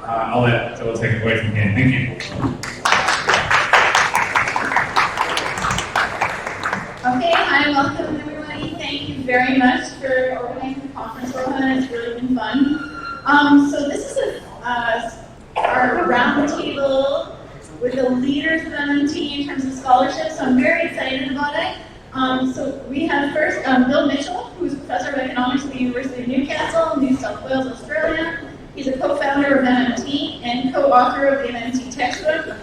I'll let Joelle take it away from here. Thank you. Okay, hi, welcome everybody. Thank you very much for organizing the conference, Rohan. It's really been fun. So this is our roundtable with the leaders of MMT in terms of scholarship, so I'm very excited about it. So we have first Bill Mitchell, who's Professor of Economics at the University of Newcastle, New South Wales, Australia. He's a co-founder of MMT and co-author of the MMT textbook.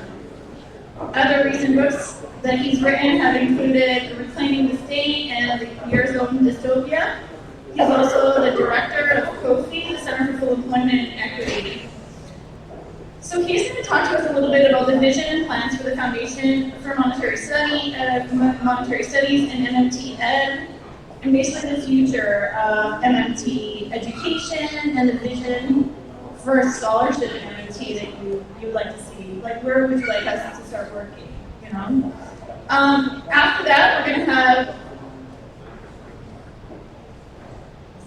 Other recent books that he's written have included Reclaiming the State and The Years of Dystopia. He's also the director of COFI, the Center for Full Employment and Equity. So he's going to talk to us a little bit about the vision and plans for the Foundation for Monetary Studies and MMT Ed, and basically the future of MMT education and the vision for a scholarship in MMT that you would like to see. Like, where would you like us to start working, you know? After that, we're going to have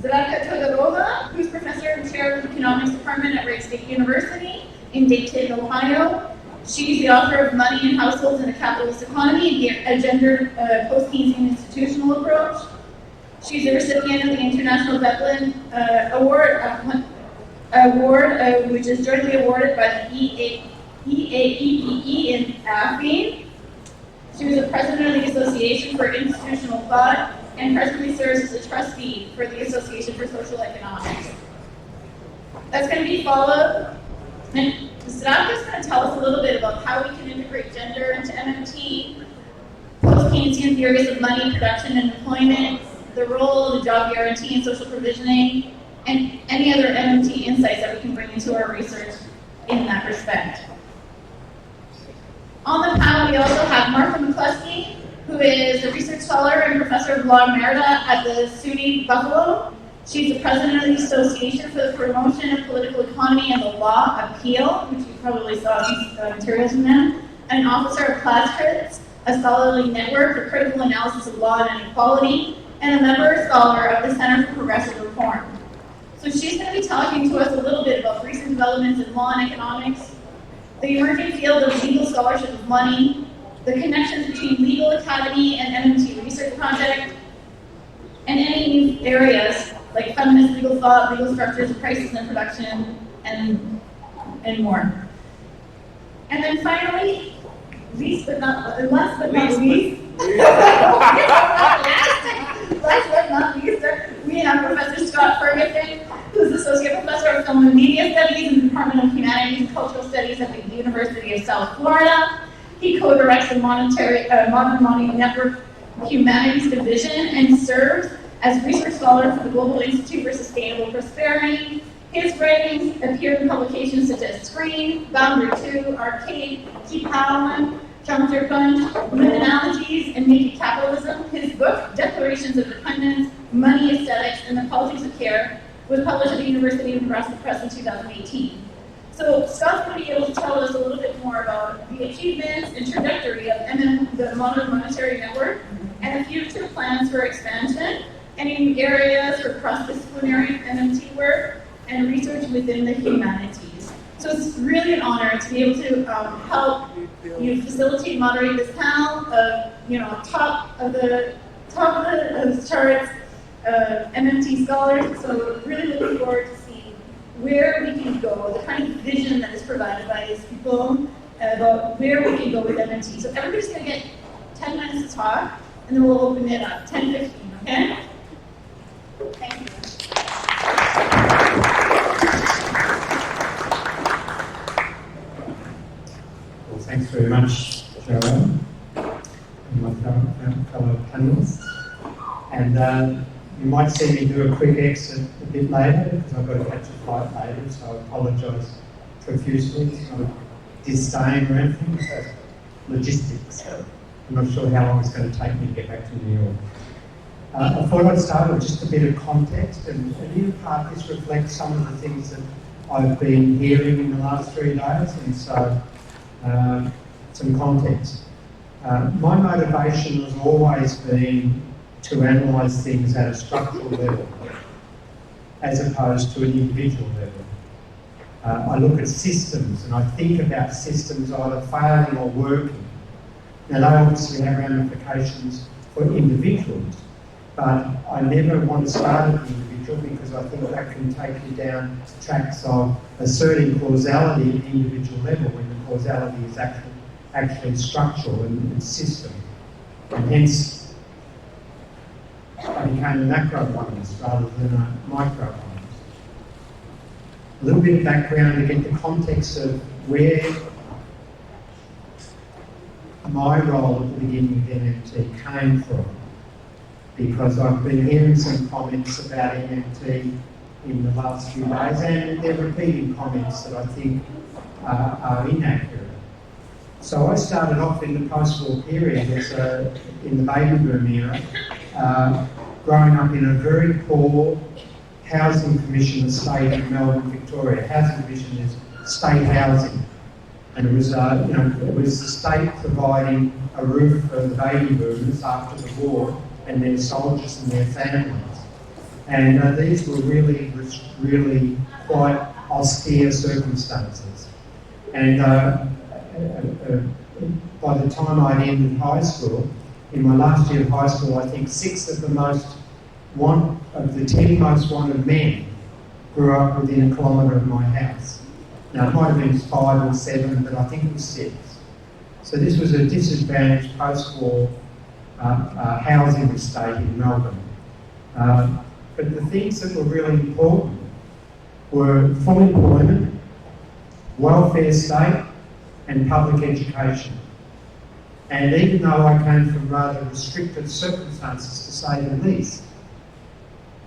Zdravka Todorova, who's professor and chair of the economics department at Wright State University in Dayton, Ohio. She's the author of Money and Households in a Capitalist Economy, a gendered post-Keynesian institutional approach. She's a recipient of the International Veblen Award, which is jointly awarded by the EAEPE in Athens. She was the president of the Association for Institutional Thought and presently serves as a trustee for the Association for Social Economics. That's going to be followed. And Zdravka is going to tell us a little bit about how we can integrate gender into MMT, post-Keynesian theories of money, production, and employment, the role of the job guarantee and social provisioning, and any other MMT insights that we can bring into our research in that respect. On the panel, we also have Martha McCluskey, who is a research scholar and professor of law emerita at the SUNY Buffalo. She's the president of the Association for the Promotion of Political Economy and the Law Appeal, which you probably saw these materials in them, an officer of ClassCrits, a scholarly network for critical analysis of law and inequality, and a member scholar of the Center for Progressive Reform. So she's going to be talking to us a little bit about recent developments in law and economics, the emerging field of legal scholarship of money, the connections between Legal Academy and MMT Research Project, and any new areas like feminist legal thought, legal structures, crisis and production, and more. And then finally, last but not least, we have Professor Scott Ferguson, who's Associate Professor of Film and Media Studies in the Department of Humanities and Cultural Studies at the University of South Florida. He co-directs the Modern Money Network Humanities Division and serves as research scholar for the Global Institute for Sustainable Prosperity. His writings appear in publications such as Screen, Boundary 2, Arcade, Keep Howlin', Counter Punch, Women Analogies, and Naked Capitalism. His book, Declarations of Dependence, Money Aesthetics, and the Politics of Care, was published at the University of Nebraska Press in 2018. So Scott's going to be able to tell us a little bit more about the achievements and trajectory of the Modern Monetary Network and the future plans for expansion, any new areas for cross-disciplinary MMT work, and research within the humanities. So it's really an honor to be able to help you facilitate, moderate this panel of, top of the charts, MMT scholars. So really looking forward to seeing where we can go, the kind of vision that is provided by these people about where we can go with MMT. So everybody's going to get 10 minutes to talk, and then we'll open it up, 10-15, okay? Thank you. Well, thanks very much, Joelle, and my fellow panelists. And you might see me do a quick exit a bit later because I've got to catch a flight later, so I apologise profusely. It's not a disdain or anything, it's just logistics. I'm not sure how long it's going to take me to get back to New York. I thought I'd start with just a bit of context, and in part this reflects some of the things that I've been hearing in the last 3 days, and so some context. My motivation has always been to analyse things at a structural level, as opposed to an individual I look at systems and I think about systems either failing or working. Now they obviously have ramifications for individuals, but I never want to start at the individual because I think that can take you down tracks of asserting causality at the individual level when the causality is actually structural and system. And hence, I became a macroeconomist rather than a microeconomist. A little bit of background to get the context of where my role at the beginning of MMT came from, because I've been hearing some comments about MMT in the last few days, and they're repeating comments that I think are inaccurate. So I started off in the post-war period in the baby boom era, growing up in a very poor housing commission estate in Melbourne, Victoria. Housing commission is state housing, and it was the state providing a roof for the baby boomers after the war and their soldiers and their families. And these were really quite austere circumstances. And by the time I'd ended high school, in my last year of high school, I think 6 of the 10 most wanted men grew up within a kilometre of my house. Now, it might have been 5 or 7, but I think it was 6. So this was a disadvantaged post-war housing estate in Melbourne. But the things that were really important were full employment, welfare state, and public education. And even though I came from rather restricted circumstances, to say the least,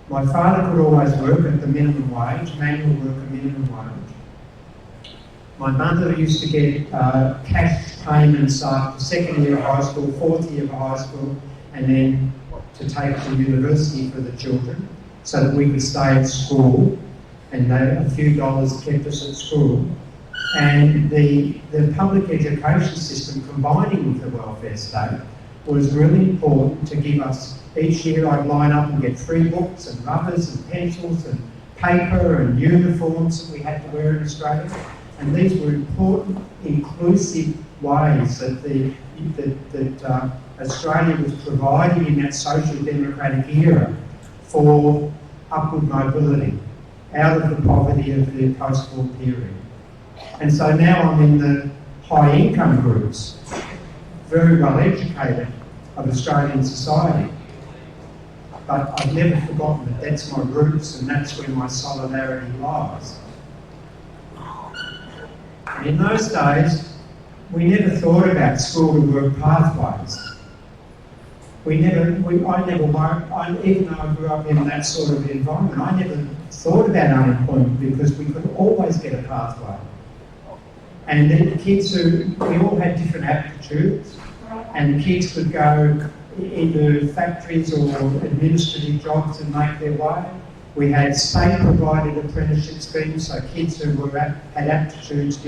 my father could always work at the minimum wage, manual work at minimum wage. My mother used to get cash payments after second year of high school, 4th year of high school, and then to take to university for the children, so that we could stay at school, and a few dollars kept us at school. And the public education system, combining with the welfare state, was really important to give us. Each year I'd line up and get free books and rubbers and pencils and paper and uniforms that we had to wear in Australia. And these were important, inclusive ways that Australia was providing in that social democratic era for upward mobility out of the poverty of the post-war period. And so now I'm in the high income groups, very well educated, of Australian society. But I've never forgotten that that's my roots and that's where my solidarity lies. And in those days, we never thought about school to work pathways. Even though I grew up in that sort of environment, I never thought about unemployment because we could always get a pathway. And then kids we all had different aptitudes, and kids could go into factories or administrative jobs and make their way. We had state-provided apprenticeship schemes, so kids who had aptitudes,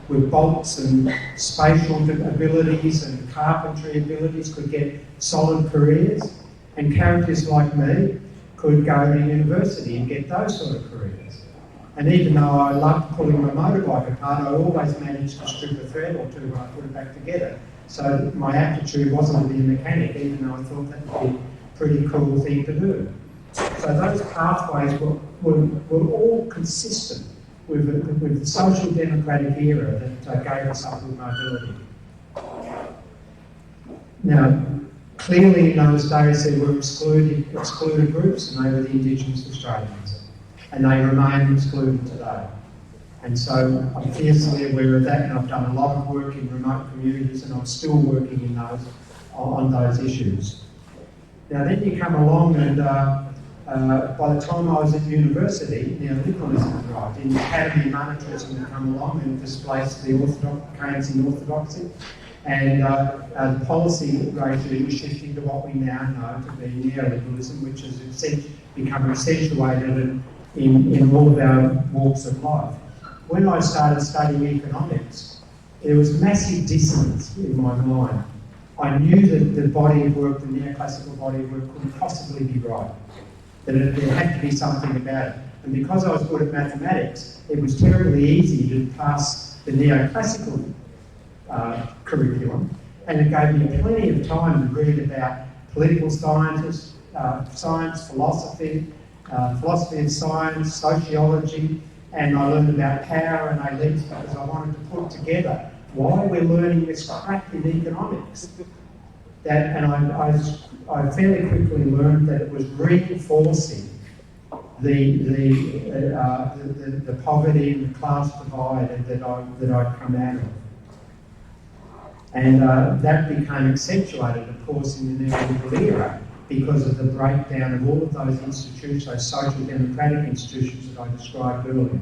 with bolts and spatial abilities and carpentry abilities could get solid careers, and characters like me could go to university and get those sort of careers. And even though I loved pulling my motorbike apart, I always managed to strip a thread or two when I put it back together. So my aptitude wasn't to be a mechanic, even though I thought that would be a pretty cool thing to do. So those pathways were all consistent with the social democratic era that gave us upward mobility. Now, clearly in those days there were excluded groups, and they were the Indigenous Australians. And they remain excluded today. And so I'm fiercely aware of that, and I've done a lot of work in remote communities, and I'm still working on those issues. Now then you come along, and by the time I was at university, neoliberalism arrived, and academy monetarism had come along and displaced the Keynesian orthodoxy, and the policy regime was shifting to what we now know to be neoliberalism, which has become accentuated in all of our walks of life. When I started studying economics, there was massive dissonance in my mind. I knew that the body of work, the neoclassical body of work, couldn't possibly be right, that there had to be something about it. And because I was good at mathematics, it was terribly easy to pass the neoclassical curriculum, and it gave me plenty of time to read about political science, philosophy, philosophy of science, sociology, and I learned about power and elites because I wanted to put together why we're learning this crap in economics. And I fairly quickly learned that it was reinforcing the poverty and the class divide that I'd come out of. And that became accentuated, of course, in the neoliberal era because of the breakdown of all of those institutions, those social democratic institutions that I described earlier,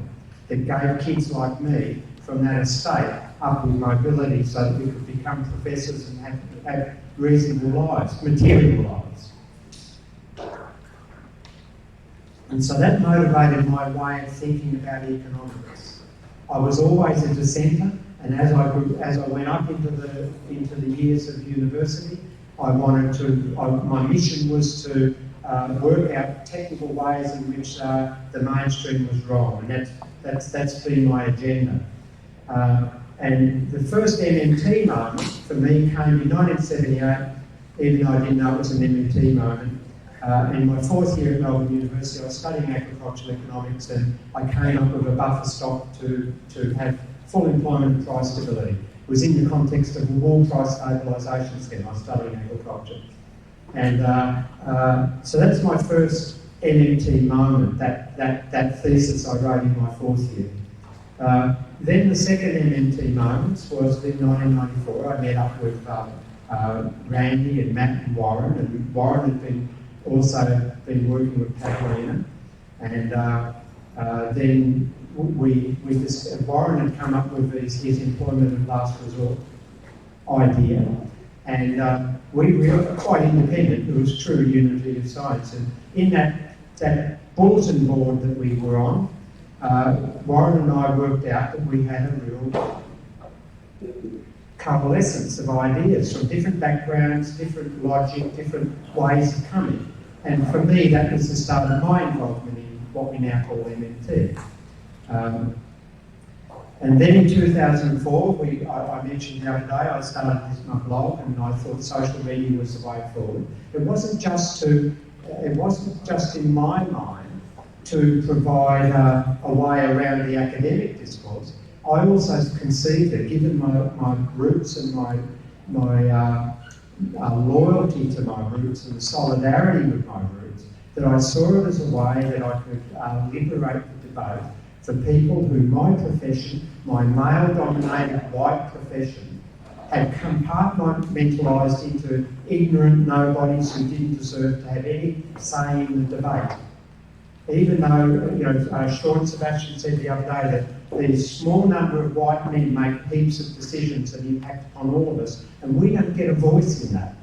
that gave kids like me from that estate upward mobility so that we could become professors and have reasonable lives, material lives. And so that motivated my way of thinking about economics. I was always a dissenter, and as I went up into the years of university, my mission was to work out technical ways in which the mainstream was wrong, and that's been my agenda. And the first MMT moment for me came in 1978, even though I didn't know it was an MMT moment. In my fourth year at Melbourne University, I was studying agricultural economics, and I came up with a buffer stock to have full employment and price stability. It was in the context of a wool price stabilisation scheme. I was studying agriculture. And so that's my first MMT moment, that thesis I wrote in my fourth year. Then the second MMT moment was in 1994. I met up with Randy and Matt and Warren had also been working with Catalina, and then Warren had come up with his employment of last resort idea, and we were quite independent. It was true unity of science, and in that bulletin board that we were on, Warren and I worked out that we had a real coalescence of ideas from different backgrounds, different logic, different ways of coming. And for me, that was the start of my involvement in what we now call MMT. And then in 2004, I mentioned the other day, I started my blog, and I thought social media was the way forward. It wasn't just in my mind to provide a way around the academic discourse. I also conceived that, given my roots and my loyalty to my roots and the solidarity with my roots, that I saw it as a way that I could liberate the debate for people who my profession, my male-dominated white profession, had compartmentalised into ignorant nobodies who didn't deserve to have any say in the debate. Even though, Sean Sebastian said the other day that these small number of white men make heaps of decisions that impact upon all of us, and we don't get a voice in that.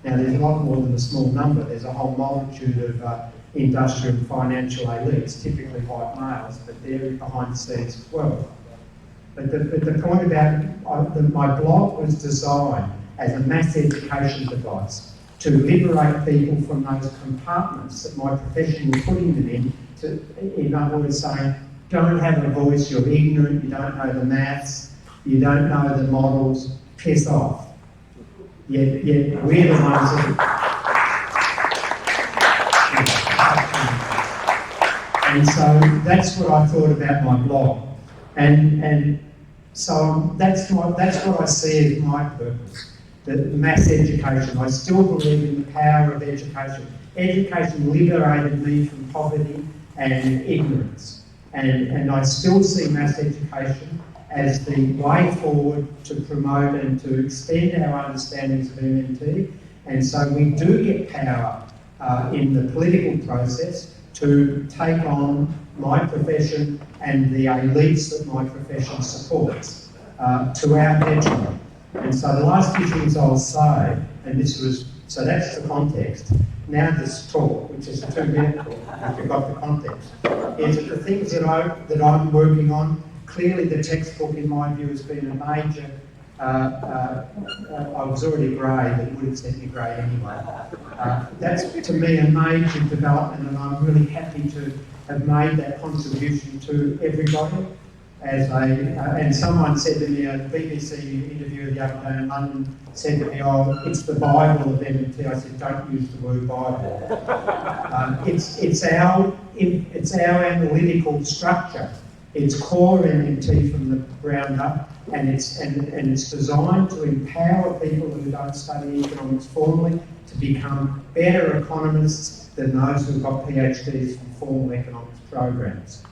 Now, there's a lot more than a small number. There's a whole multitude of industrial and financial elites, typically white males, but they're behind the scenes as well. But the point about my blog was designed as a mass education device to liberate people from those compartments that my profession was putting them in other words, saying, don't have a voice, you're ignorant, you don't know the maths, you don't know the models, piss off. Yet we're the ones And so that's what I thought about my blog. And so that's what I see as my purpose. The mass education. I still believe in the power of education. Education liberated me from poverty and ignorance. And I still see mass education as the way forward to promote and to extend our understandings of MMT. And so we do get power in the political process to take on my profession and the elites that my profession supports to our detriment. And so the last few things I'll say, and so that's the context. Now this talk, which is a 2-minute talk, if you've got the context, is that the things that I'm working on, clearly the textbook in my view has been a major, I was already grey, but it would have sent me grey anyway. That's to me a major development, and I'm really happy have made that contribution to everybody. And someone said to me, a BBC interviewer the other day in London said to me, "Oh, it's the Bible of MMT." I said, "Don't use the word Bible." It's our analytical structure. It's core MMT from the ground up, and it's designed to empower people who don't study economics formally to become better economists than those who've got PhDs from formal economics programs.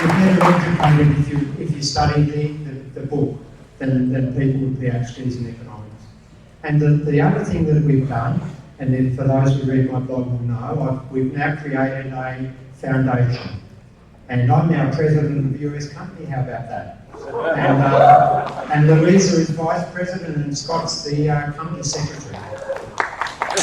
You're better educated if you study the book than people with PhDs in economics. And the other thing that we've done, and then for those who read my blog will know, we've now created a foundation. And I'm now president of the US company, how about that? And Louisa is vice president and Scott's the company secretary. And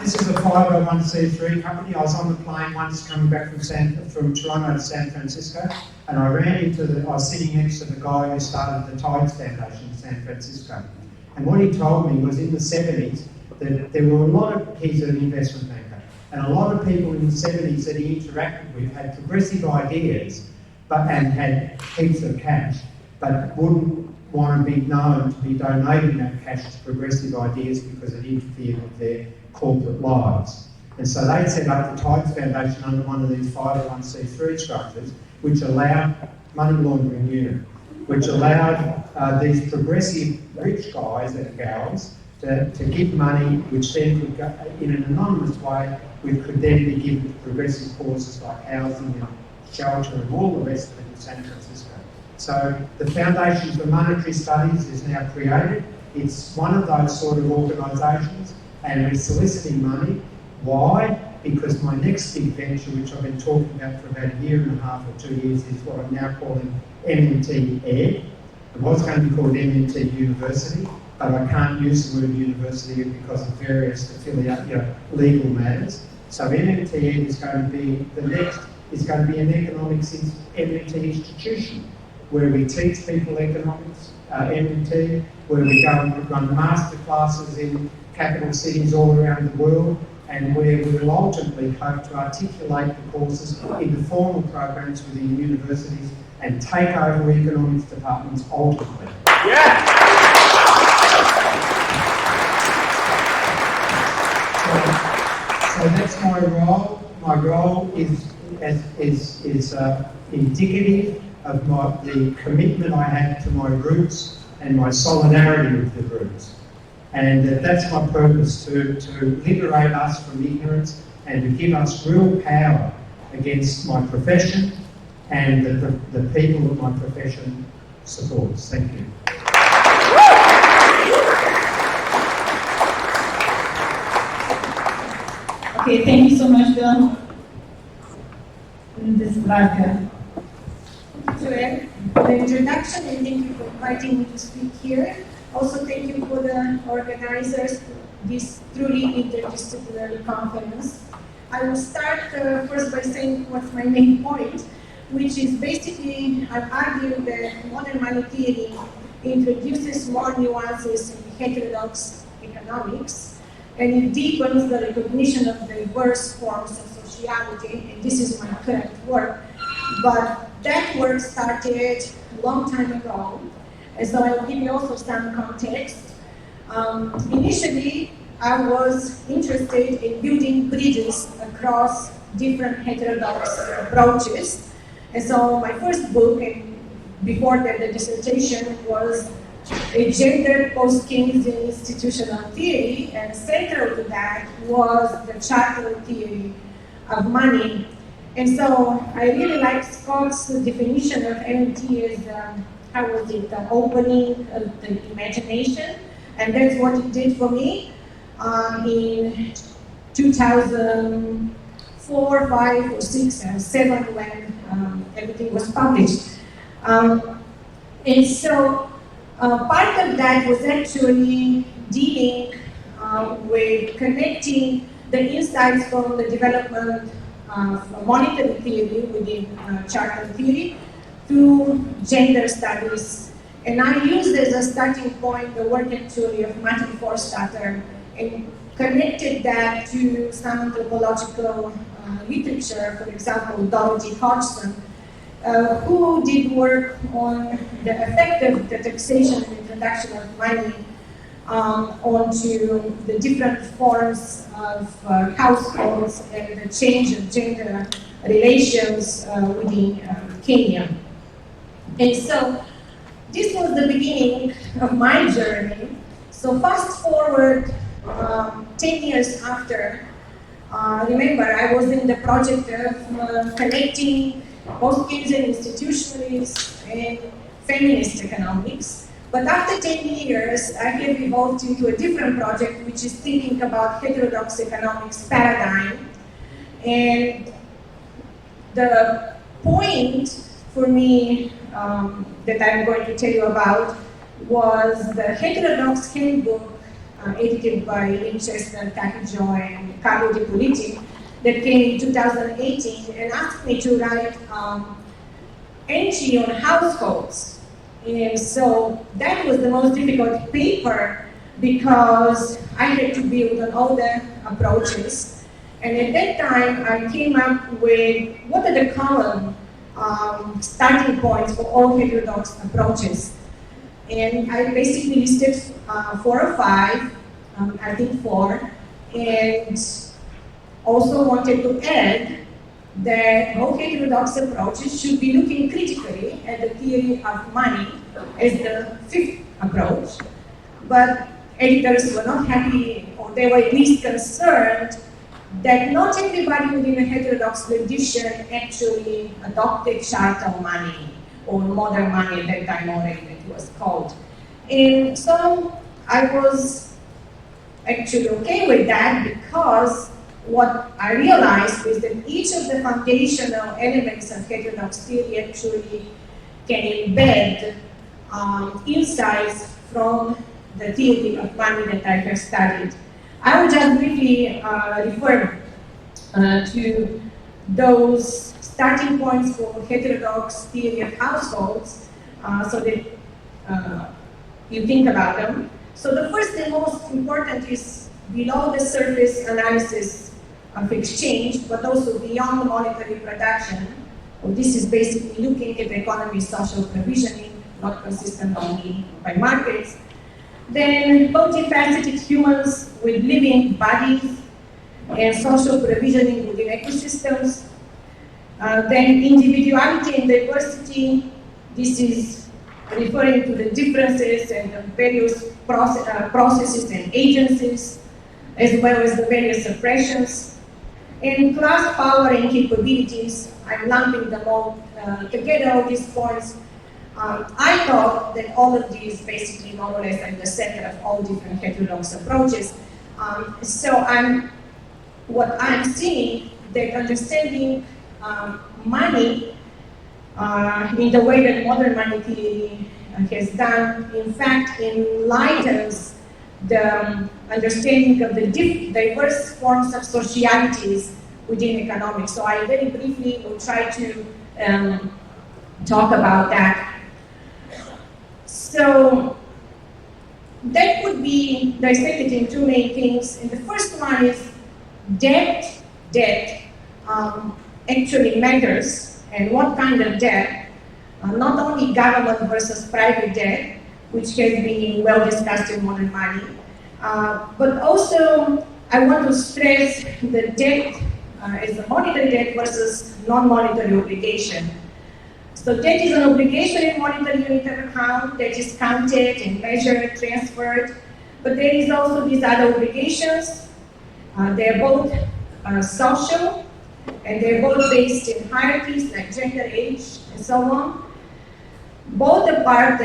this is a 501c3 company. I was on the plane once coming back from Toronto to San Francisco, and I was sitting next to the guy who started the Tides Foundation in San Francisco. And what he told me was in the 70s that there were a lot of, he's an investment banker, and a lot of people in the 70s that he interacted with had progressive ideas and had heaps of cash, but wouldn't want to be known to be donating that cash to progressive ideas because it interfered with their corporate lives. And so they set up the Tides Foundation under one of these 501c3 structures, which allowed money laundering unit, which allowed these progressive rich guys and gals to give money, which then could go in an anonymous way, which could then be given to progressive causes like housing and shelter and all the rest of it in San Francisco. So the Foundation for Monetary Studies is now created. It's one of those sort of organisations, and we're soliciting money. Why? Because my next big venture, which I've been talking about for about a year and a half or 2 years, is what I'm now calling MMT Ed. It was going to be called MMT University, but I can't use the word university because of various legal matters. So MMT Ed is going to be an economics MMT institution where we teach people economics, MMT, where we go and run master classes in capital cities all around the world, and where we will ultimately hope to articulate the courses into formal programs within universities and take over economics departments ultimately. Yeah. So that's my role. My role is indicative of the commitment I have to my roots and my solidarity with the roots. And that's my purpose, to liberate us from ignorance and to give us real power against my profession and the people that my profession supports. Thank you. Okay, thank you so much, Bill. This is Zdravka. Joelle, for the introduction, and thank you for inviting me to speak here. Also, thank you for the organizers for this truly interdisciplinary conference. I will start first by saying what's my main point, which is basically I argue that modern money theory introduces more nuances in heterodox economics, and it deepens the recognition of diverse forms of sociality, and this is my current work. But that work started a long time ago, and so I will give you also some context. Initially, I was interested in building bridges across different heterodox approaches. And so my first book, and before that the dissertation, was a gender post-Keynesian institutional theory, and central to that was the charter theory of money. And so I really like Scott's definition of MMT as the opening of the imagination, and that's what it did for me in 2004, 5, or 6, and 7 when everything was published. And so part of that was actually dealing with connecting the insights from the development of monetary theory within charter theory to gender studies. And I used as a starting point the work actually of Martin Forstater and connected that to some anthropological literature, for example, Dorothy Hodgson, who did work on the effect of the taxation and introduction of money onto the different forms of households and the change of gender relations within Kenya. And so this was the beginning of my journey. So fast forward 10 years after, remember I was in the project of connecting post-Keynesian institutionalists and feminist economics. But after 10 years, I have evolved into a different project, which is thinking about heterodox economics paradigm. And the point for me that I'm going to tell you about was the heterodox handbook edited by Lynn Chester, Taki Joy, and Carlo Di Politi that came in 2018 and asked me to write entry on households. And so that was the most difficult paper because I had to build on all the approaches. And at that time, I came up with what are the common starting points for all heterodox approaches. And I basically listed 4 or 5, I think 4, and also wanted to add that all heterodox approaches should be looking critically at the theory of money as the 5th approach. But editors were not happy, or they were at least concerned that not everybody within a heterodox tradition actually adopted chattel money or modern money at that time already that it was called. And so I was actually okay with that because what I realized is that each of the foundational elements of heterodox theory actually can embed insights from the theory of money that I have studied. I will just briefly refer to those starting points for heterodox theory of households so that you think about them. So the first and most important is below the surface analysis of exchange, but also beyond monetary production. So this is basically looking at the economy's social provisioning, not consistent only by markets. Then multifaceted humans with living bodies and social provisioning within ecosystems. Then individuality and diversity. This is referring to the differences and the various processes and agencies, as well as the various oppressions. And class power and capabilities, I'm lumping them all together, all these points. I thought that all of these basically more or less at the center of all different heterodox approaches. What I'm seeing that understanding money in the way that modern money theory has done, in fact, enlightens the understanding of the diverse forms of socialities within economics. So I very briefly will try to talk about that. So that could be dissected in 2 main things. And the first one is debt. Debt actually matters, and what kind of debt? Not only government versus private debt, which has been well discussed in modern money, but also I want to stress the debt as a monetary debt versus non-monetary obligation. So debt is an obligation in monetary unit of account that is counted and measured, transferred, but there is also these other obligations. They're both social, and they're both based in hierarchies like gender, age, and so on. Both are part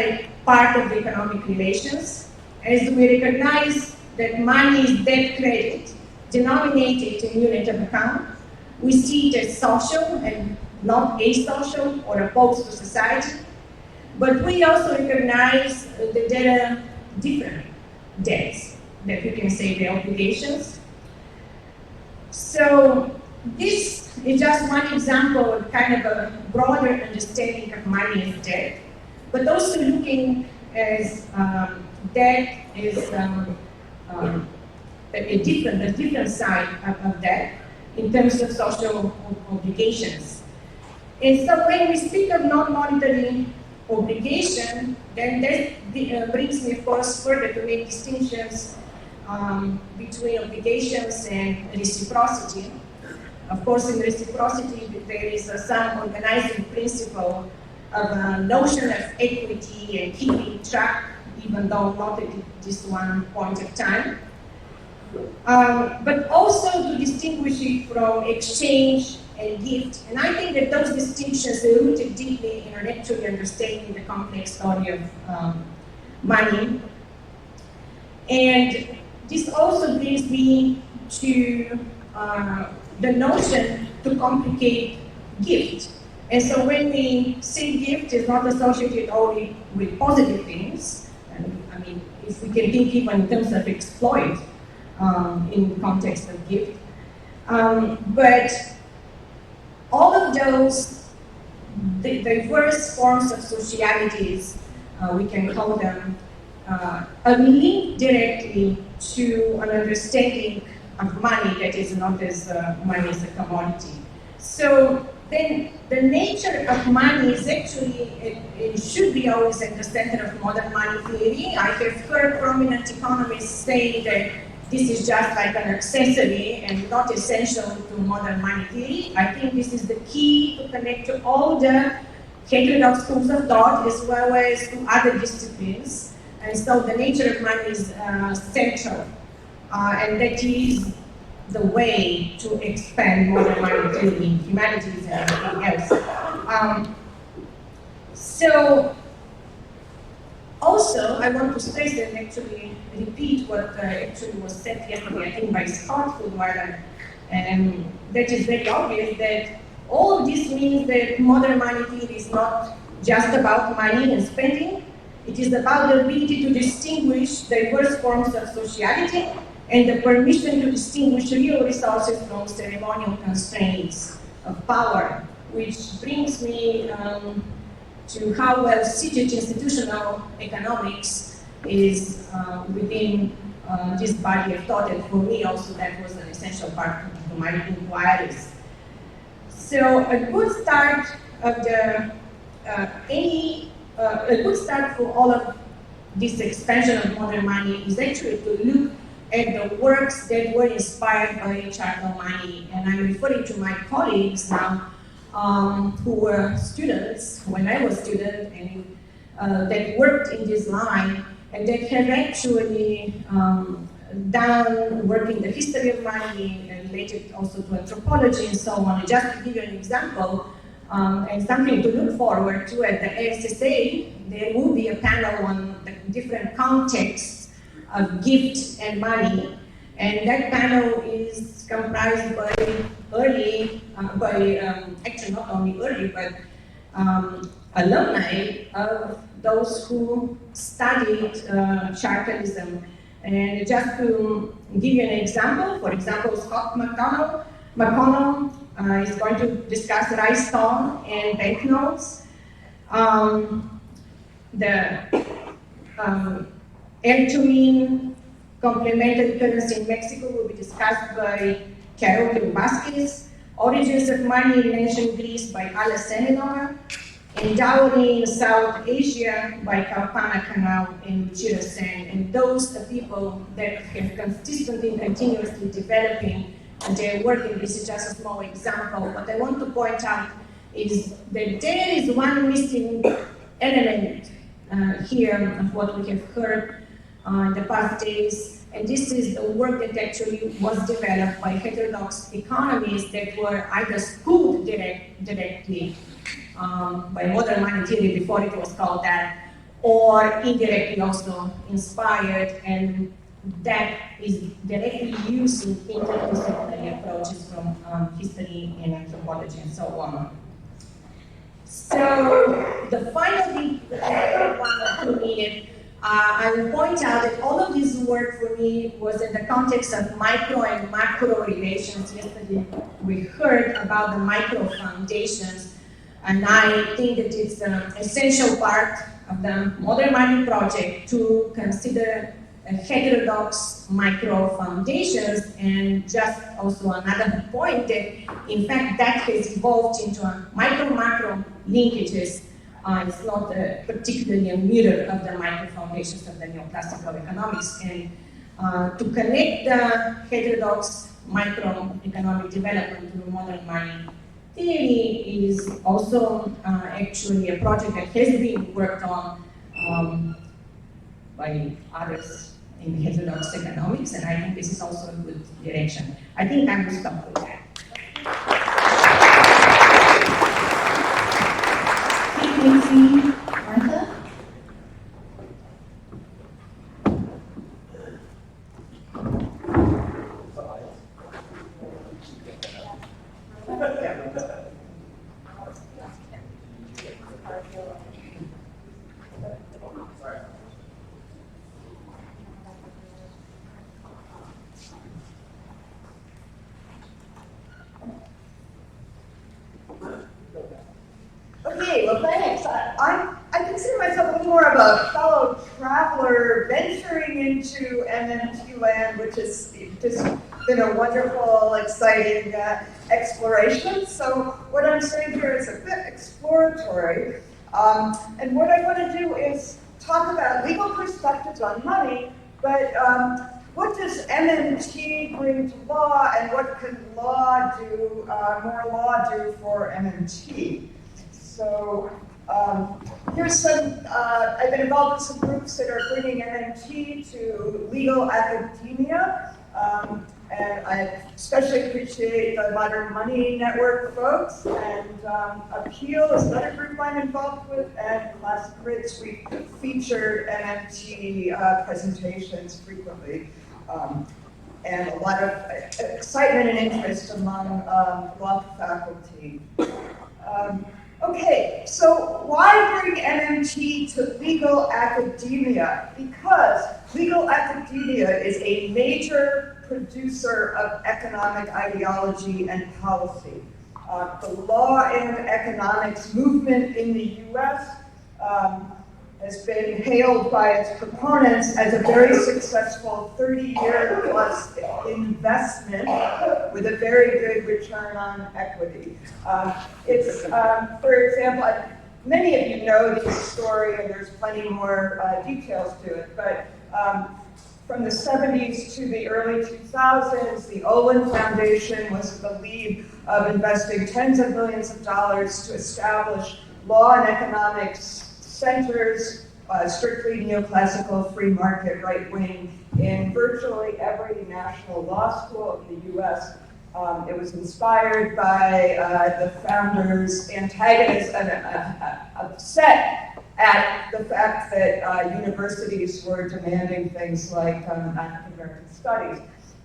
of the economic relations, as we recognize that money is debt credit, denominated in unit of account. We see it as social and not asocial or opposed to society. But we also recognize that there are different debts, that we can say they're obligations. So this is just one example of kind of a broader understanding of money as debt, but also looking as debt is a different side of that in terms of social obligations. And so when we speak of non-monetary obligation, then that brings me, of course, further to make distinctions between obligations and reciprocity. Of course, in reciprocity, there is some organizing principle of a notion of equity and keeping track, even though not at this one point of time. But also to distinguish it from exchange and gift. And I think that those distinctions are rooted deeply in our actually understanding the complex story of money. And this also brings me to the notion to complicate gift. And so when we say gift, it's not associated only with positive things. And, I mean, if we can think even in terms of exploit in the context of gift. But all of those the diverse forms of socialities, we can call them, are linked directly to an understanding of money that is not as money as a commodity. So then the nature of money is actually, it should be always at the center of modern money theory. I have heard prominent economists say that this is just like an accessory and not essential to modern money theory. I think this is the key to connect to all the heterodox schools of thought as well as to other disciplines. And so the nature of money is central. And that is the way to expand modern money theory in humanities and everything else. So, also, I want to stress and actually repeat what actually was said yesterday, I think, by Scott Fulmer, and that is very obvious that all of this means that modern money theory is not just about money and spending. It is about the ability to distinguish diverse forms of sociality and the permission to distinguish real resources from ceremonial constraints of power, which brings me to how well seated institutional economics is within this body of thought, and for me also that was an essential part of my inquiries. So a good start of the a good start for all of this expansion of modern money is actually to look at the works that were inspired by chattel money, and I'm referring to my colleagues now who were students when I was a student and that worked in this line and that have actually done work in the history of money and related also to anthropology and so on. And just to give you an example, and something to look forward to at the ASSA, there will be a panel on the different contexts of gift and money. And that panel is comprised by actually not only early, but alumni of those who studied chartalism. And just to give you an example, for example, Scott McConnell is going to discuss rice stone and banknotes. The Ertumin complementary currency in Mexico will be discussed by Carol Vasquez. Origins of money in ancient Greece by Ala Seminor. And dowry in South Asia by Kalpana Kanal and Luchira Sen. And those are people that have consistently and continuously developing their work, and this is just a small example. What I want to point out is that there is one missing element here of what we have heard in the past days, and this is the work that actually was developed by heterodox economists that were either schooled directly by modern money theory before it was called that, or indirectly also inspired, and that is directly using interdisciplinary approaches from history and anthropology and so on. So the final thing that I want to read, I will point out that all of this work for me was in the context of micro and macro relations. Yesterday we heard about the micro foundations, and I think that it's an essential part of the Modern Money project to consider heterodox micro foundations, and just also another point that in fact that has evolved into a micro-macro linkages. It's not particularly a mirror of the micro foundations of the neoclassical economics. And to connect the heterodox microeconomic development to modern money theory is also actually a project that has been worked on by others in heterodox economics, and I think this is also a good direction. I think I will stop with that. Thank you, Martha. Okay, well thanks. I consider myself a little more of a fellow traveler venturing into MMT land, which has just been a wonderful, exciting exploration. So what I'm saying here is a bit exploratory. And what I want to do is talk about legal perspectives on money, but what does MMT bring to law, and what can law do, more law do for MMT? So here's some, I've been involved with some groups that are bringing MMT to legal academia, and I especially appreciate the Modern Money Network folks, and Appeal is another group I'm involved with, and Classic Grids. We featured MMT presentations frequently, and a lot of excitement and interest among law faculty. Okay, so why bring MMT to legal academia? Because legal academia is a major producer of economic ideology and policy. The law and economics movement in the US has been hailed by its proponents as a very successful 30-year plus investment with a very good return on equity. It's, for example, many of you know this story, and there's plenty more details to it, but from the 70s to the early 2000s, the Olin Foundation was in the lead of investing tens of millions of dollars to establish law and economics centers, strictly neoclassical, free market, right wing, in virtually every national law school in the US. It was inspired by the founders' antagonists and upset at the fact that universities were demanding things like African American studies.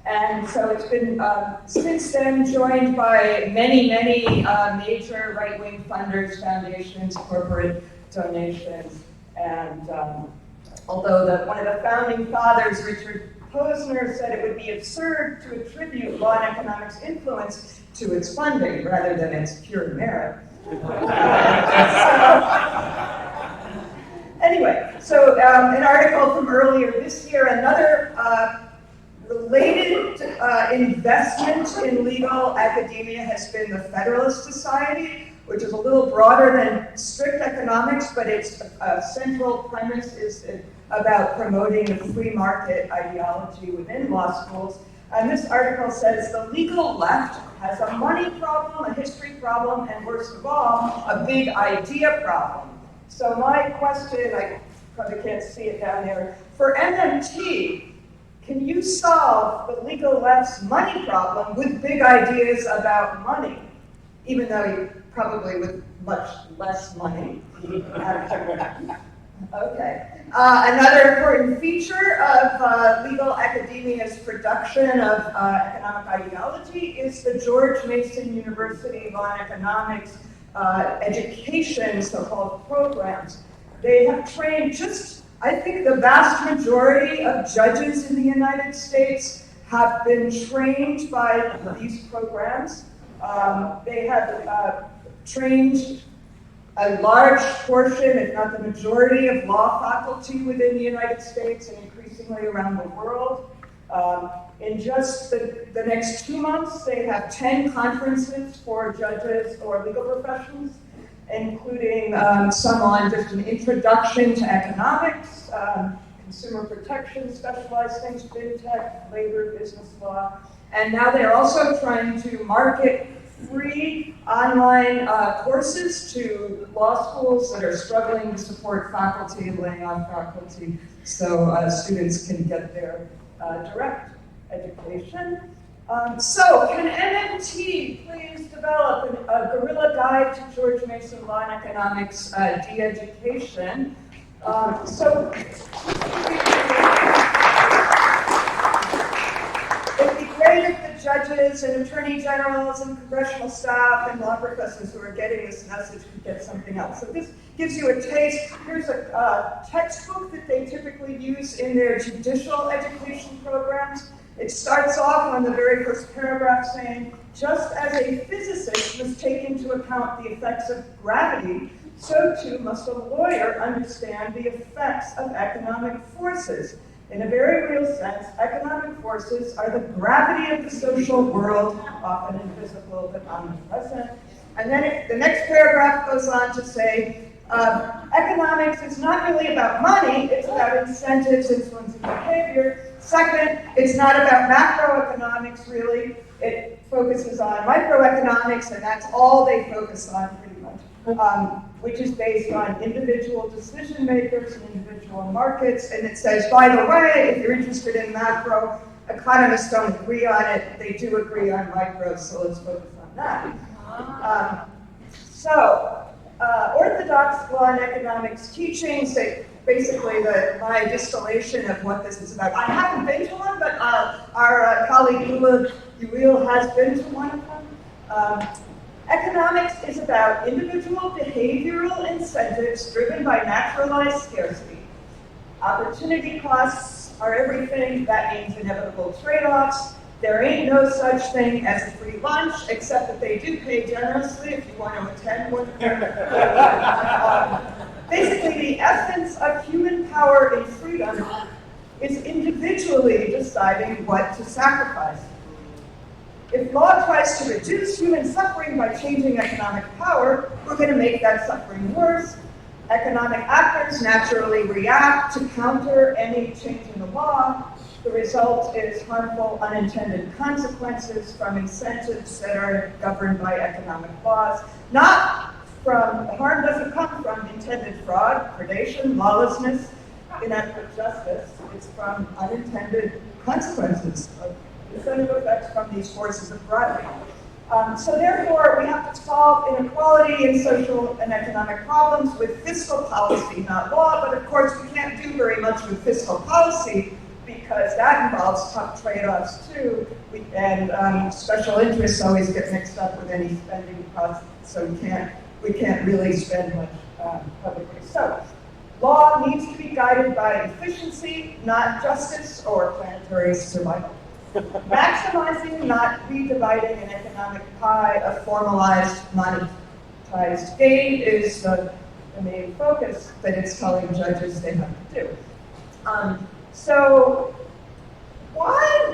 And so it's been, since then, joined by many, many major right-wing funders, foundations, corporate donations. And although one of the founding fathers, Richard Posner, said it would be absurd to attribute law and economics influence to its funding rather than its pure merit. Anyway, so an article from earlier this year, another related investment in legal academia has been the Federalist Society, which is a little broader than strict economics, but its central premise is about promoting a free market ideology within law schools. And this article says the legal left has a money problem, a history problem, and worst of all, a big idea problem. So my question, I probably can't see it down there, for MMT, can you solve the legal left's money problem with big ideas about money, even though you probably with much less money? Okay. Another important feature of legal academia's production of economic ideology is the George Mason University Law and Economics education, so-called programs. They have trained I think the vast majority of judges in the United States have been trained by these programs. They have trained a large portion, if not the majority, of law faculty within the United States and increasingly around the world. In just the next 2 months, they have 10 conferences for judges or legal professionals, including some on just an introduction to economics, consumer protection, specialized things, fintech, labor, business law. And now they're also trying to market free online courses to law schools that are struggling to support faculty and laying off faculty, so students can get their direct education. So can MMT please develop a guerrilla guide to George Mason Law and Economics de-education? It'd be great if the judges and attorney generals and congressional staff and law professors who are getting this message could get something else. So this gives you a taste. Here's a textbook that they typically use in their judicial education programs. It starts off on the very first paragraph saying, just as a physicist must take into account the effects of gravity, so too must a lawyer understand the effects of economic forces. In a very real sense, economic forces are the gravity of the social world, often invisible but omnipresent. And then the next paragraph goes on to say, economics is not really about money, it's about incentives influencing behavior. Second, it's not about macroeconomics really, it focuses on microeconomics, and that's all they focus on pretty much, which is based on individual decision makers and individual markets. And it says, by the way, if you're interested in macro, economists don't agree on it, they do agree on micro, so let's focus on that. Orthodox law and economics teachings, basically my distillation of what this is about. I haven't been to one, but our colleague Joelle has been to one of them. Economics is about individual behavioral incentives driven by naturalized scarcity. Opportunity costs are everything. That means inevitable trade-offs. There ain't no such thing as a free lunch, except that they do pay generously if you want to attend one. Basically, the essence of human power and freedom is individually deciding what to sacrifice. If law tries to reduce human suffering by changing economic power, we're going to make that suffering worse. Economic actors naturally react to counter any change in the law. The result is harmful unintended consequences from incentives that are governed by economic laws. Harm doesn't come from intended fraud, predation, lawlessness, inadequate justice. It's from unintended consequences of incentive effects from these forces of gravity. So therefore, we have to solve inequality and social and economic problems with fiscal policy, not law. But of course, we can't do very much with fiscal policy because that involves tough trade-offs too. And special interests always get mixed up with any spending costs, so we can't really spend much publicly. So law needs to be guided by efficiency, not justice or planetary survival. Maximizing, not redividing an economic pie of formalized, monetized gain is the main focus that it's telling judges they have to do. So why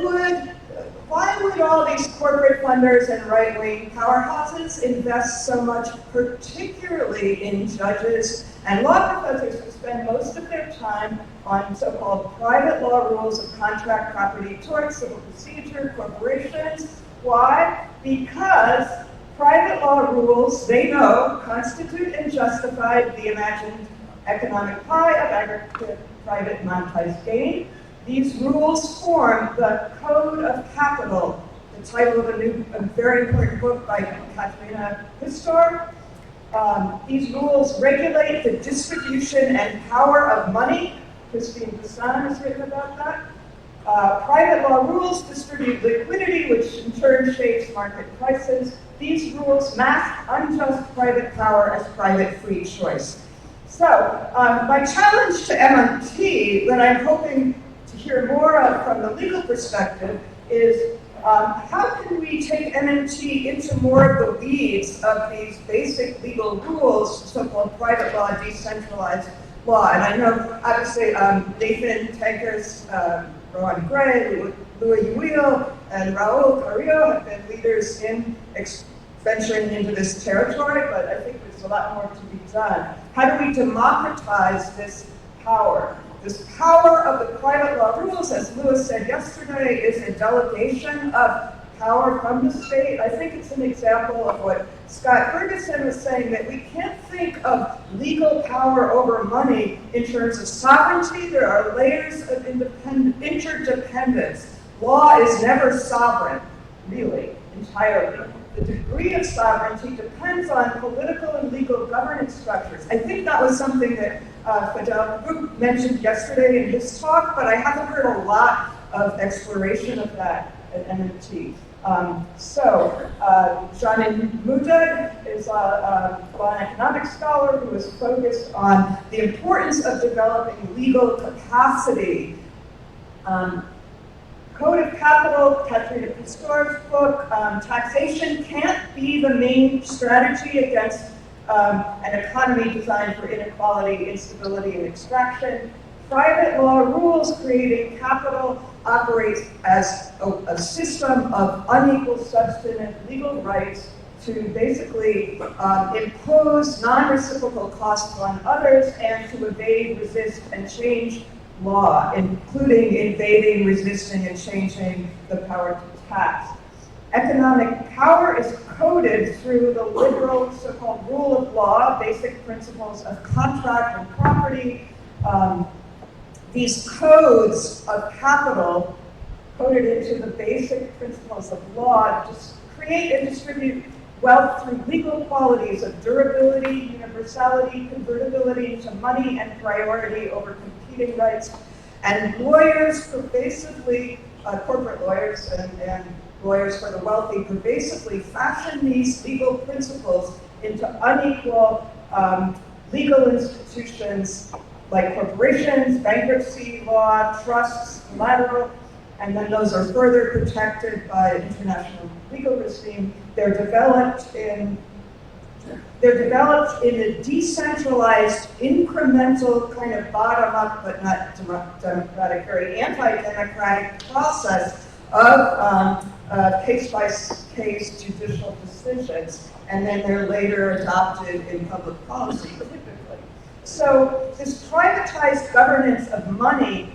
would all these corporate funders and right-wing powerhouses invest so much, particularly in judges and law professors who spend most of their time on so-called private law rules of contract, property, tort, civil procedure, corporations? Why? Because private law rules, they know, constitute and justify the imagined economic pie of aggregate private monetized gain. These rules form the Code of Capital, the title of a very important book by Katerina Pistor. These rules regulate the distribution and power of money. Christine Bassan has written about that. Private law rules distribute liquidity, which in turn shapes market prices. These rules mask unjust private power as private free choice. So my challenge to MMT, that I'm hoping to hear more of from the legal perspective, is How can we take MMT into more of the weeds of these basic legal rules, so-called private law, decentralized law? And I know, obviously, Nathan Tankers, Rowan Gray, Louis Joelle, and Raul Carrillo have been leaders in venturing into this territory, but I think there's a lot more to be done. How do we democratize this power? This power of the private law rules, as Lewis said yesterday, is a delegation of power from the state. I think it's an example of what Scott Ferguson was saying, that we can't think of legal power over money in terms of sovereignty. There are layers of interdependence. Law is never sovereign, really, entirely. The degree of sovereignty depends on political and legal governance structures. I think that was something that Fidel mentioned yesterday in his talk, but I haven't heard a lot of exploration of that at MMT. Janin Mudad is an economic scholar who is focused on the importance of developing legal capacity. Code of Capital, Katrina Pastor's book, taxation can't be the main strategy against an economy designed for inequality, instability, and extraction. Private law rules creating capital operates as a system of unequal substantive legal rights to basically impose non-reciprocal costs on others and to evade, resist, and change law, including invading, resisting, and changing the power to tax. Economic power is coded through the liberal so-called rule of law, basic principles of contract and property. These codes of capital, coded into the basic principles of law, just create and distribute wealth through legal qualities of durability, universality, convertibility into money, and priority over competing rights. And lawyers pervasively, corporate lawyers and lawyers for the wealthy, pervasively fashion these legal principles into unequal legal institutions like corporations, bankruptcy law, trusts, collateral, and then those are further protected by international legal regime. They're developed in a decentralized, incremental kind of bottom-up, but not democratic, very anti-democratic process of case-by-case judicial decisions, and then they're later adopted in public policy, typically. So this privatized governance of money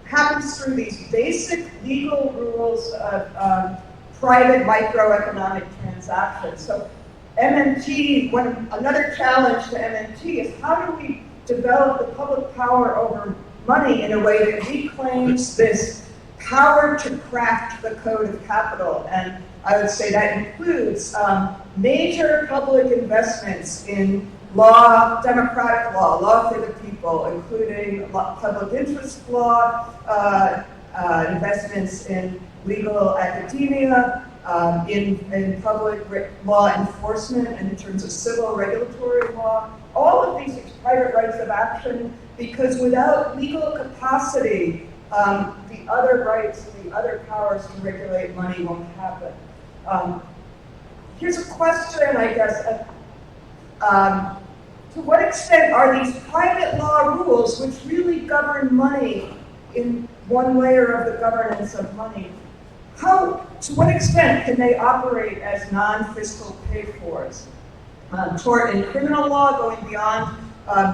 happens through these basic legal rules of private microeconomic transactions. So MMT, another challenge to MMT is how do we develop the public power over money in a way that reclaims this power to craft the code of capital? And I would say that includes major public investments in law, democratic law, law for the people, including public interest law, investments in legal academia, in public law enforcement, and in terms of civil regulatory law. All of these private rights of action, because without legal capacity, the other rights and the other powers to regulate money won't happen. Here's a question, I guess. To what extent are these private law rules, which really govern money in one layer of the governance of money, to what extent can they operate as non-fiscal pay-fors? Tort and criminal law, going beyond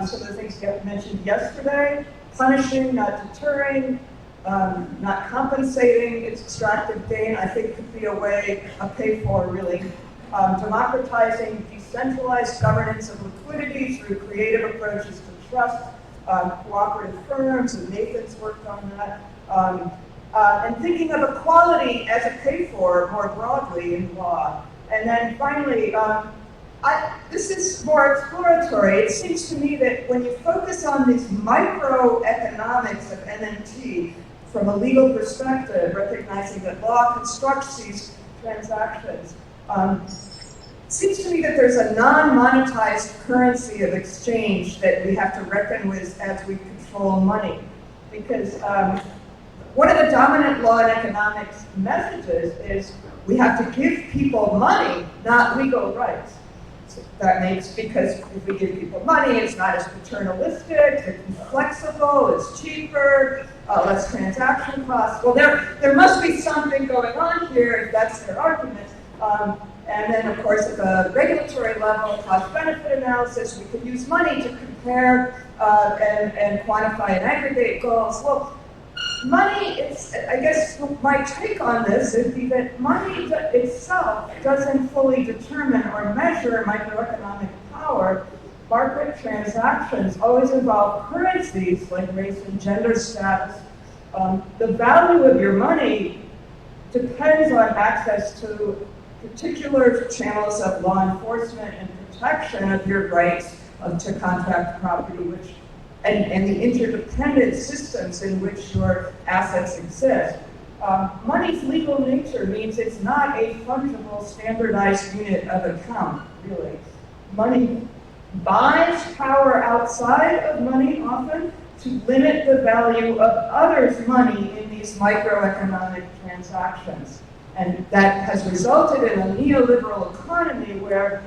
some of the things you mentioned yesterday, punishing, not deterring, not compensating, its extractive gain, I think could be a way, a pay-for really. Democratizing decentralized governance of liquidity through creative approaches to trust, cooperative firms, and Nathan's worked on that. And thinking of equality as a pay-for more broadly in law. And then finally, this is more exploratory. It seems to me that when you focus on these microeconomics of MMT from a legal perspective, recognizing that law constructs these transactions, it seems to me that there's a non-monetized currency of exchange that we have to reckon with as we control money. Because one of the dominant law and economics messages is we have to give people money, not legal rights. So that makes, because if we give people money, it's not as paternalistic, it's flexible, it's cheaper, less transaction costs. Well, there must be something going on here if that's their argument. And then, of course, at the regulatory level, cost-benefit analysis, we could use money to compare and quantify and aggregate goals. Well, money, I guess my take on this would be that money itself doesn't fully determine or measure microeconomic power. Market transactions always involve currencies like race and gender status. The value of your money depends on access to particular channels of law enforcement and protection of your rights to contract property, and the interdependent systems in which your assets exist. Money's legal nature means it's not a fungible, standardized unit of account, really. Money buys power outside of money often to limit the value of others' money in these microeconomic transactions. And that has resulted in a neoliberal economy where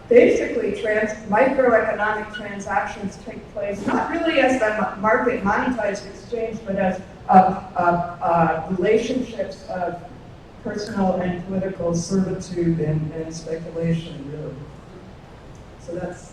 basically microeconomic transactions take place not really as the market monetized exchange, but as relationships of personal and political servitude and speculation, really. So that's.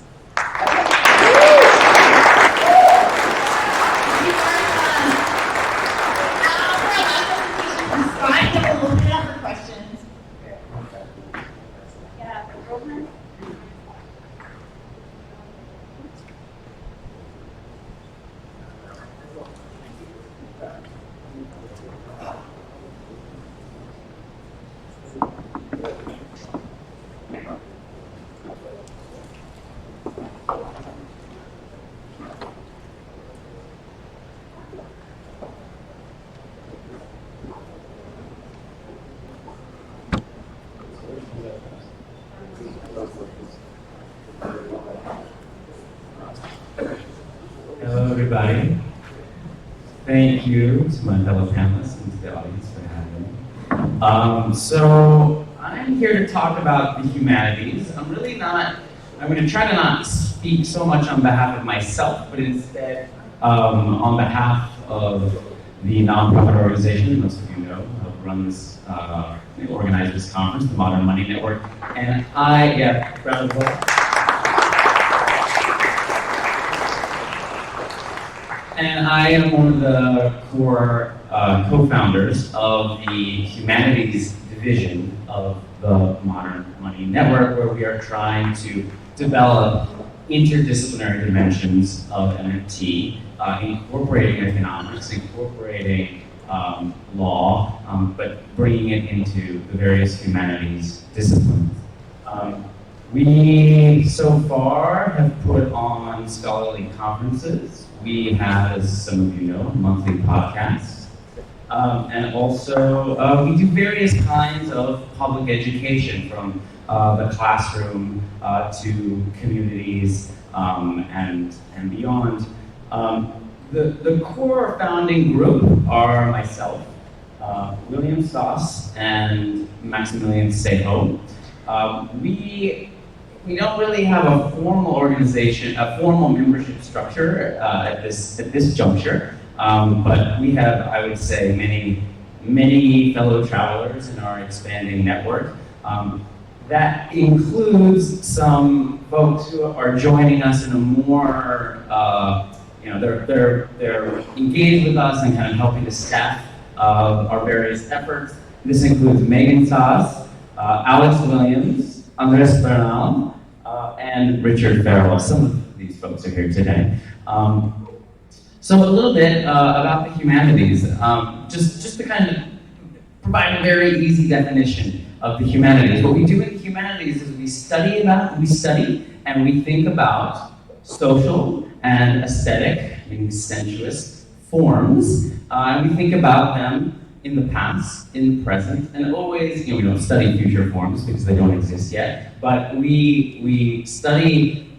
Hello, everybody. Thank you to my fellow panelists and to the audience for having me. So I'm here to talk about the humanities. I'm going to try to not speak so much on behalf of myself, but instead on behalf of the nonprofit organization most of you know run this, organize this conference, the Modern Money Network. And round of applause. And I am one of the core co-founders of the humanities division of the Modern Money Network, where we are trying to develop interdisciplinary dimensions of MMT, incorporating economics, incorporating law, but bringing it into the various humanities disciplines. We, so far, have put on scholarly conferences. We have, as some of you know, monthly podcasts. And also, we do various kinds of public education, from the classroom to communities and beyond. The core founding group are myself, William Stoss, and Maximilian Seho. We don't really have a formal organization, a formal membership structure at this juncture, but we have, I would say, many fellow travelers in our expanding network. That includes some folks who are joining us in a more, they're engaged with us and kind of helping to staff our various efforts. This includes Megan Stoss, Alex Williams, Andres Bernal, and Richard Farrell. Some of these folks are here today. So a little bit about the humanities, just to kind of provide a very easy definition of the humanities. What we do in the humanities is we study and we think about social and aesthetic, meaning sensuous, forms, and we think about them in the past, in the present, and always, we don't study future forms because they don't exist yet, but we study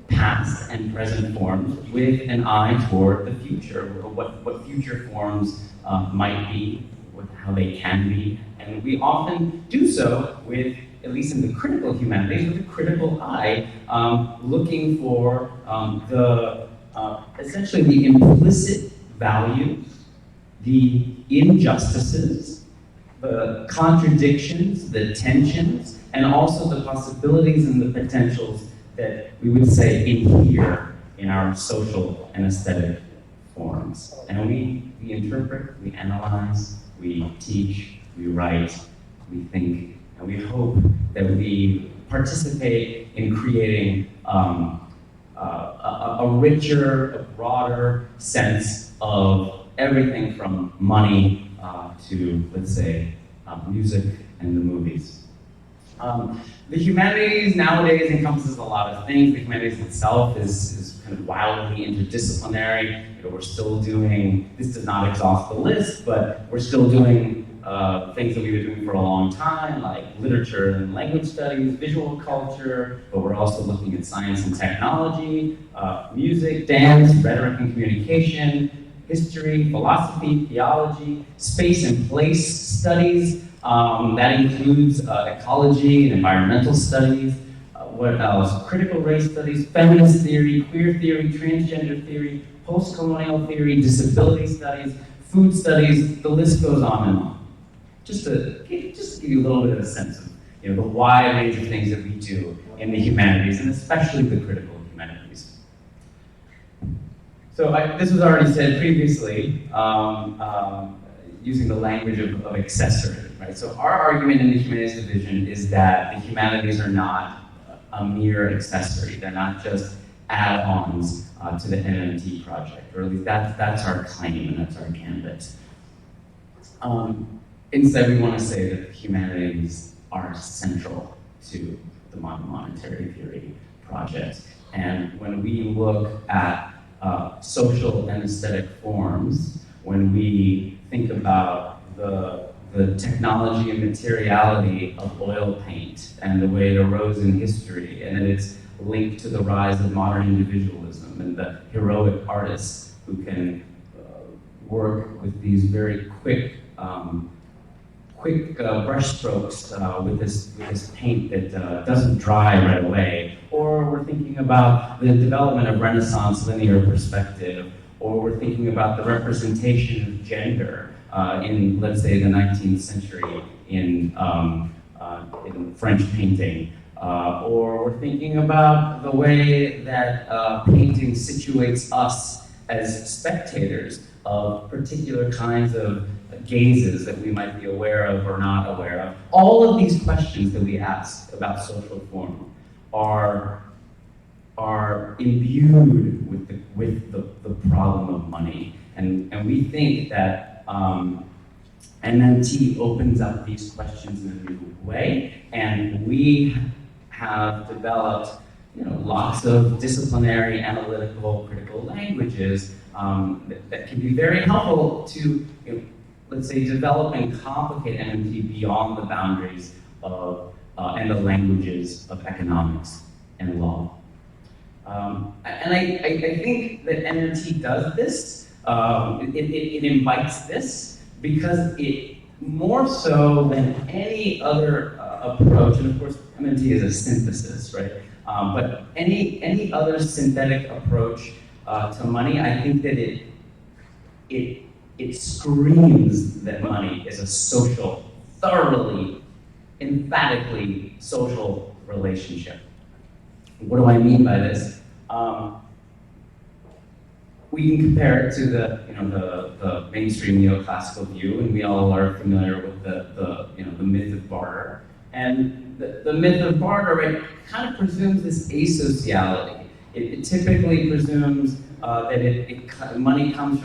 past and present forms with an eye toward the future, what future forms might be, with how they can be, and we often do so with, at least in the critical humanities, with a critical eye, looking for essentially the implicit values, the injustices, the contradictions, the tensions, and also the possibilities and the potentials that we would say inhere in our social and aesthetic forms. And we interpret, we analyze, we teach, we write, we think, and we hope that we participate in creating a richer, a broader sense of everything from money to, let's say, music and the movies. The humanities nowadays encompasses a lot of things. The humanities itself is kind of wildly interdisciplinary. We're still doing, this does not exhaust the list, but we're still doing things that we've been doing for a long time, like literature and language studies, visual culture, but we're also looking at science and technology, music, dance, rhetoric and communication, history, philosophy, theology, space and place studies. That includes ecology and environmental studies. What else? Critical race studies, feminist theory, queer theory, transgender theory, post-colonial theory, disability studies, food studies, the list goes on and on. Just to give you a little bit of a sense of the wide range of things that we do in the humanities, and especially the critical humanities. So this was already said previously, using the language of accessory, right? So our argument in the humanities division is that the humanities are not a mere accessory. They're not just add-ons to the MMT project, or at least that's our claim and that's our gambit. Instead, we want to say that the humanities are central to the modern monetary theory project. And when we look at social and aesthetic forms, when we think about the technology and materiality of oil paint and the way it arose in history, and that it's linked to the rise of modern individualism and the heroic artists who can work with these very quick brushstrokes with this paint that doesn't dry right away. Or we're thinking about the development of Renaissance linear perspective, or we're thinking about the representation of gender in, let's say, the 19th century in French painting. Or we're thinking about the way that painting situates us as spectators of particular kinds of gazes that we might be aware of or not aware of. All of these questions that we ask about social form are imbued with the problem of money. And we think that MMT opens up these questions in a new way, and we have developed lots of disciplinary, analytical, critical languages that can be very helpful to, let's say, develop and complicate MMT beyond the boundaries of and the languages of economics and law. And I think that MMT does this, it invites this, because it, more so than any other approach, and of course MMT is a synthesis, right? But any other synthetic approach to money, I think that it screams that money is a social, thoroughly, emphatically social relationship. What do I mean by this? We can compare it to the mainstream neoclassical view, and we all are familiar with the myth of barter. And the myth of barter, right, kind of presumes this asociality. It typically presumes that money comes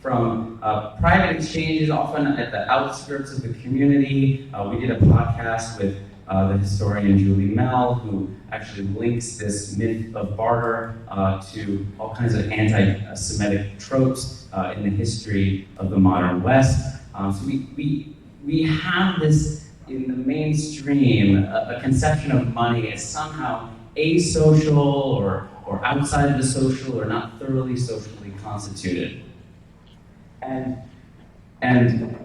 from private exchanges, often at the outskirts of the community. We did a podcast with the historian Julie Mel, who actually links this myth of barter to all kinds of anti-Semitic tropes in the history of the modern West. So we have this in the mainstream, a conception of money as somehow asocial or outside of the social or not thoroughly socially constituted. And And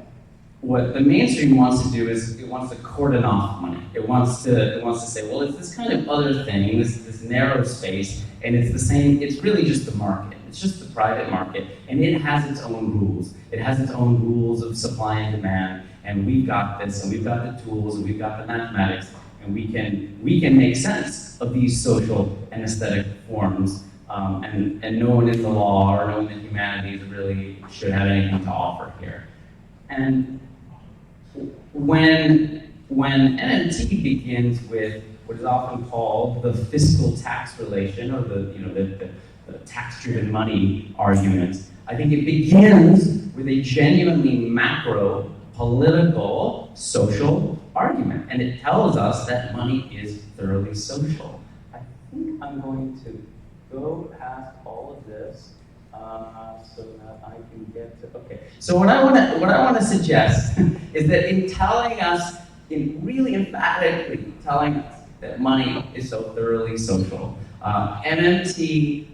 what the mainstream wants to do is it wants to cordon off money. It wants to say, well, it's this kind of other thing, this narrow space, and it's the same. It's really just the market. It's just the private market, and it has its own rules. It has its own rules of supply and demand, and we've got this, and we've got the tools, and we've got the mathematics, and we can make sense of these social and aesthetic forms. And no one in the law or no one in the humanities really should have anything to offer here. And when MMT begins with what is often called the fiscal tax relation, or the tax-driven money argument, I think it begins with a genuinely macro, political, social argument, and it tells us that money is thoroughly social. I think I'm going to go past all of this so that I can get to, okay. So what I want to suggest is that in telling us, in really emphatically telling us that money is so thoroughly social, MMT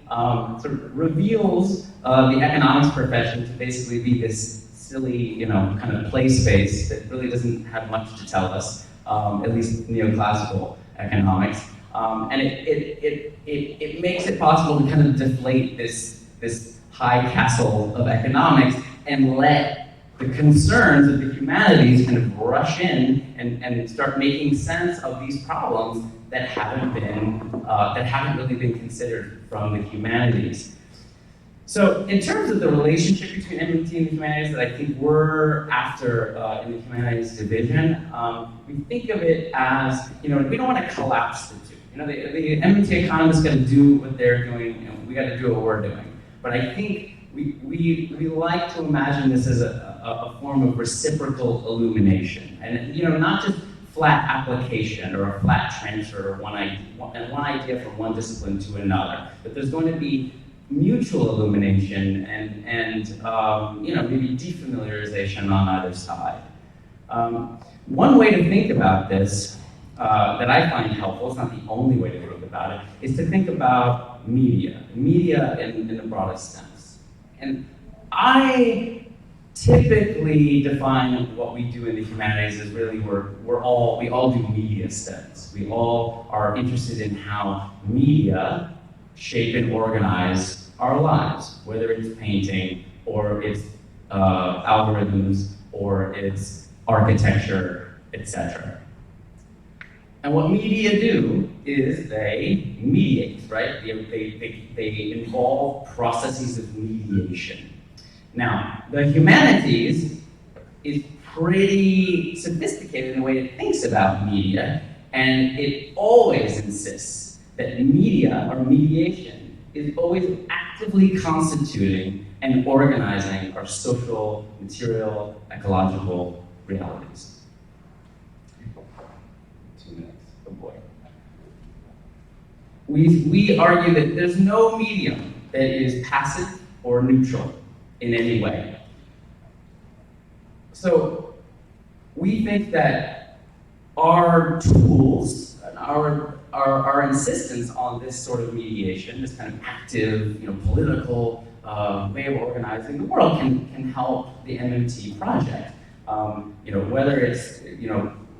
sort of reveals the economics profession to basically be this silly, kind of play space that really doesn't have much to tell us, at least neoclassical economics. And it makes it possible to kind of deflate this high castle of economics and let the concerns of the humanities kind of rush in and start making sense of these problems that haven't really been considered from the humanities. So in terms of the relationship between MMT and the humanities that I think we're after in the humanities division, we think of it as, we don't want to collapse the two. The MMT economists got to do what they're doing, we got to do what we're doing. But I think we like to imagine this as a form of reciprocal illumination, and not just flat application or a flat transfer of one idea from one discipline to another. But there's going to be mutual illumination and maybe defamiliarization on either side. One way to think about this that I find helpful, it's not the only way to think about it, is to think about media in the broadest sense. And I typically define what we do in the humanities as really we all do media studies. We all are interested in how media shape and organize our lives, whether it's painting or it's algorithms or it's architecture, etc. And what media do is they mediate, right? They involve processes of mediation. Now, the humanities is pretty sophisticated in the way it thinks about media, and it always insists that media or mediation is always actively constituting and organizing our social, material, ecological realities. 2 minutes, oh boy. We argue that there's no medium that is passive or neutral in any way. So we think that our tools and our insistence on this sort of mediation, this kind of active, political way of organizing the world can help the MMT project. Whether it's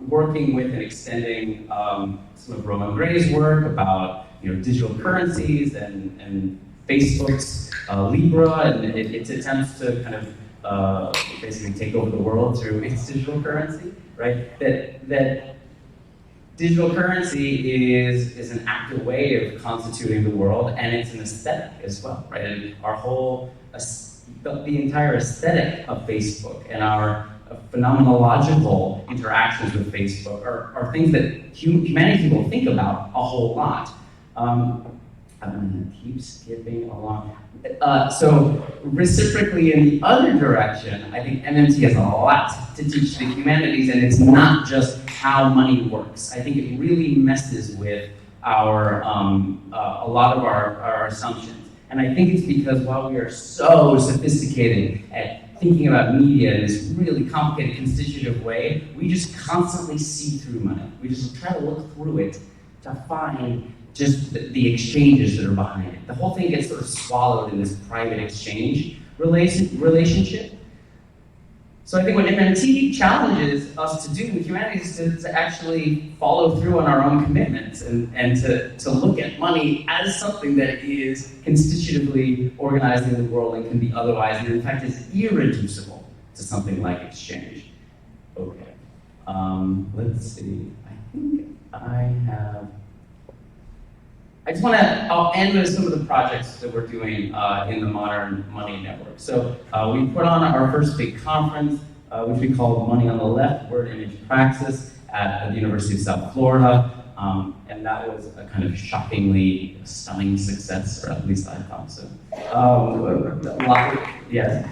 working with and extending some of Roman Gray's work about digital currencies and Facebook's Libra and its attempts to kind of basically take over the world through its digital currency, right? That digital currency is an active way of constituting the world, and it's an aesthetic as well, right? And our whole, the entire aesthetic of Facebook and our phenomenological interactions with Facebook are things that humanity will think about a whole lot. I'm going to keep skipping along. So reciprocally in the other direction, I think MMT has a lot to teach the humanities, and it's not just how money works. I think it really messes with our a lot of our assumptions. And I think it's because while we are so sophisticated at thinking about media in this really complicated, constitutive way, we just constantly see through money. We just try to look through it to find just the exchanges that are behind it. The whole thing gets sort of swallowed in this private exchange relationship. So I think what MMT challenges us to do in humanities is to actually follow through on our own commitments and to look at money as something that is constitutively organized in the world and can be otherwise, and in fact is irreducible to something like exchange. Okay, let's see, I think I'll end with some of the projects that we're doing in the Modern Money Network. So we put on our first big conference, which we called Money on the Left, Word Image Praxis at the University of South Florida. And that was a kind of shockingly stunning success, or at least I thought so. Yes.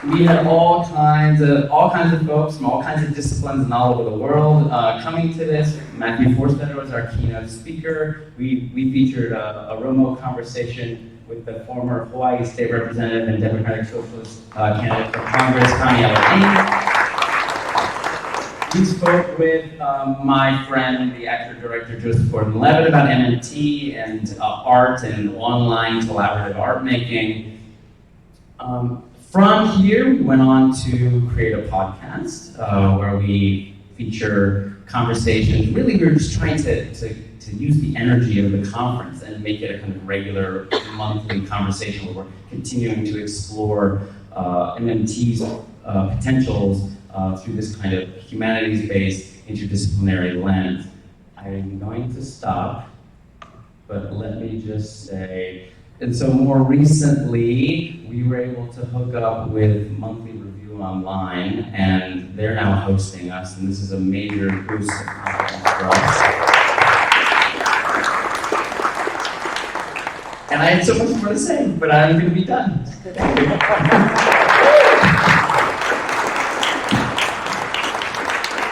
We had all kinds of folks from all kinds of disciplines and all over the world coming to this. Matthew Forstetter was our keynote speaker. We featured a remote conversation with the former Hawaii State Representative and Democratic Socialist candidate for Congress, Connie Allen. We spoke with my friend, the actor-director Joseph Gordon-Levitt, about MMT and art and online collaborative art making. From here, we went on to create a podcast where we feature conversations. Really, we were just trying to use the energy of the conference and make it a kind of regular monthly conversation where we're continuing to explore MMT's potentials through this kind of humanities-based interdisciplinary lens. I'm going to stop, but let me just say, and so more recently, we were able to hook up with Monthly Review Online, and they're now hosting us, and this is a major boost of confidence for us. And I had so much more to say, but I'm going to be done.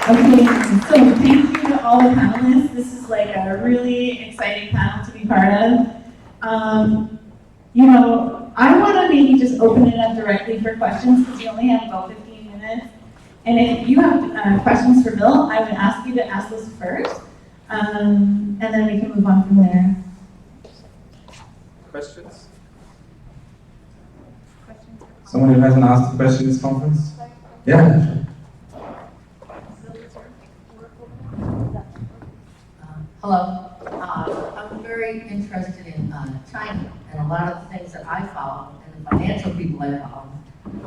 Okay, so thank you to all the panelists. This is like a really exciting panel to be part of. I want to maybe just open it up directly for questions because we only have about 15 minutes. And if you have questions for Bill, I would ask you to ask those first, and then we can move on from there. Questions? Someone who hasn't asked a question in this conference? Yeah, sure. Hello. I'm very interested in China, and a lot of the things that I follow, and the financial people I follow,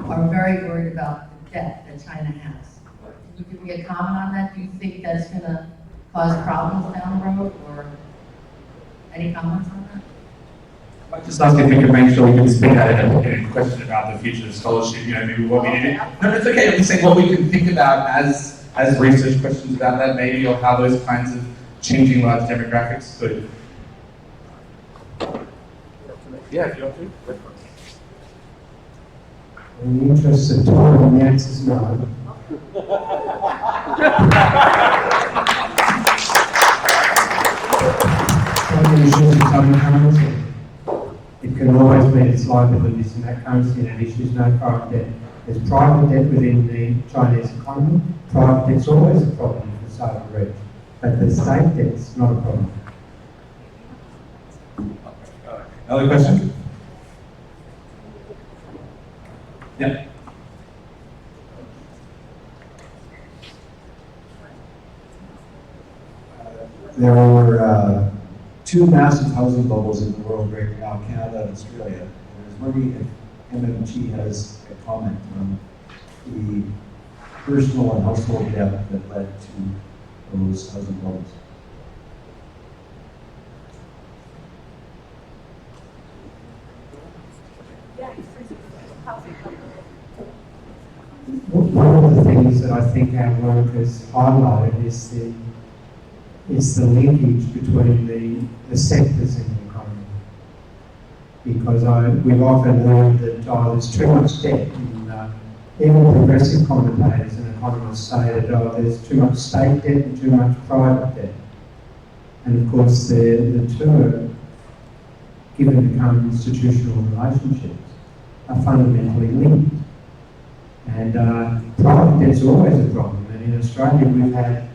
are very worried about the debt that China has. Can you give me a comment on that? Do you think that's going to cause problems down the road, or any comments on that? I just ask if we could make sure we can speak at it and get a question about the future of scholarship, maybe what we need. No, it's okay. I'm just saying what we can think about as research questions about that, maybe, or how those kinds of changing large demographics could. Yeah, if you want to. In the interest of time, the answer is no. It can always be its liabilities in that currency, and it issues no private debt. There's private debt within the Chinese economy. Private debt's always a problem for sovereign rich, but the state debt's not a problem. Another question? Yeah. There are two massive housing bubbles in the world right now, Canada and Australia. And I was wondering if MMT has a comment on the personal and household debt that led to those housing bubbles. One of the things that I think our work has highlighted is the linkage between the sectors in the economy. Because we've often heard that there's too much debt, and even progressive commentators and economists say that there's too much state debt and too much private debt. And of course the two, given the current institutional relationships, are fundamentally linked. And private debt's always a problem. And in Australia we've had,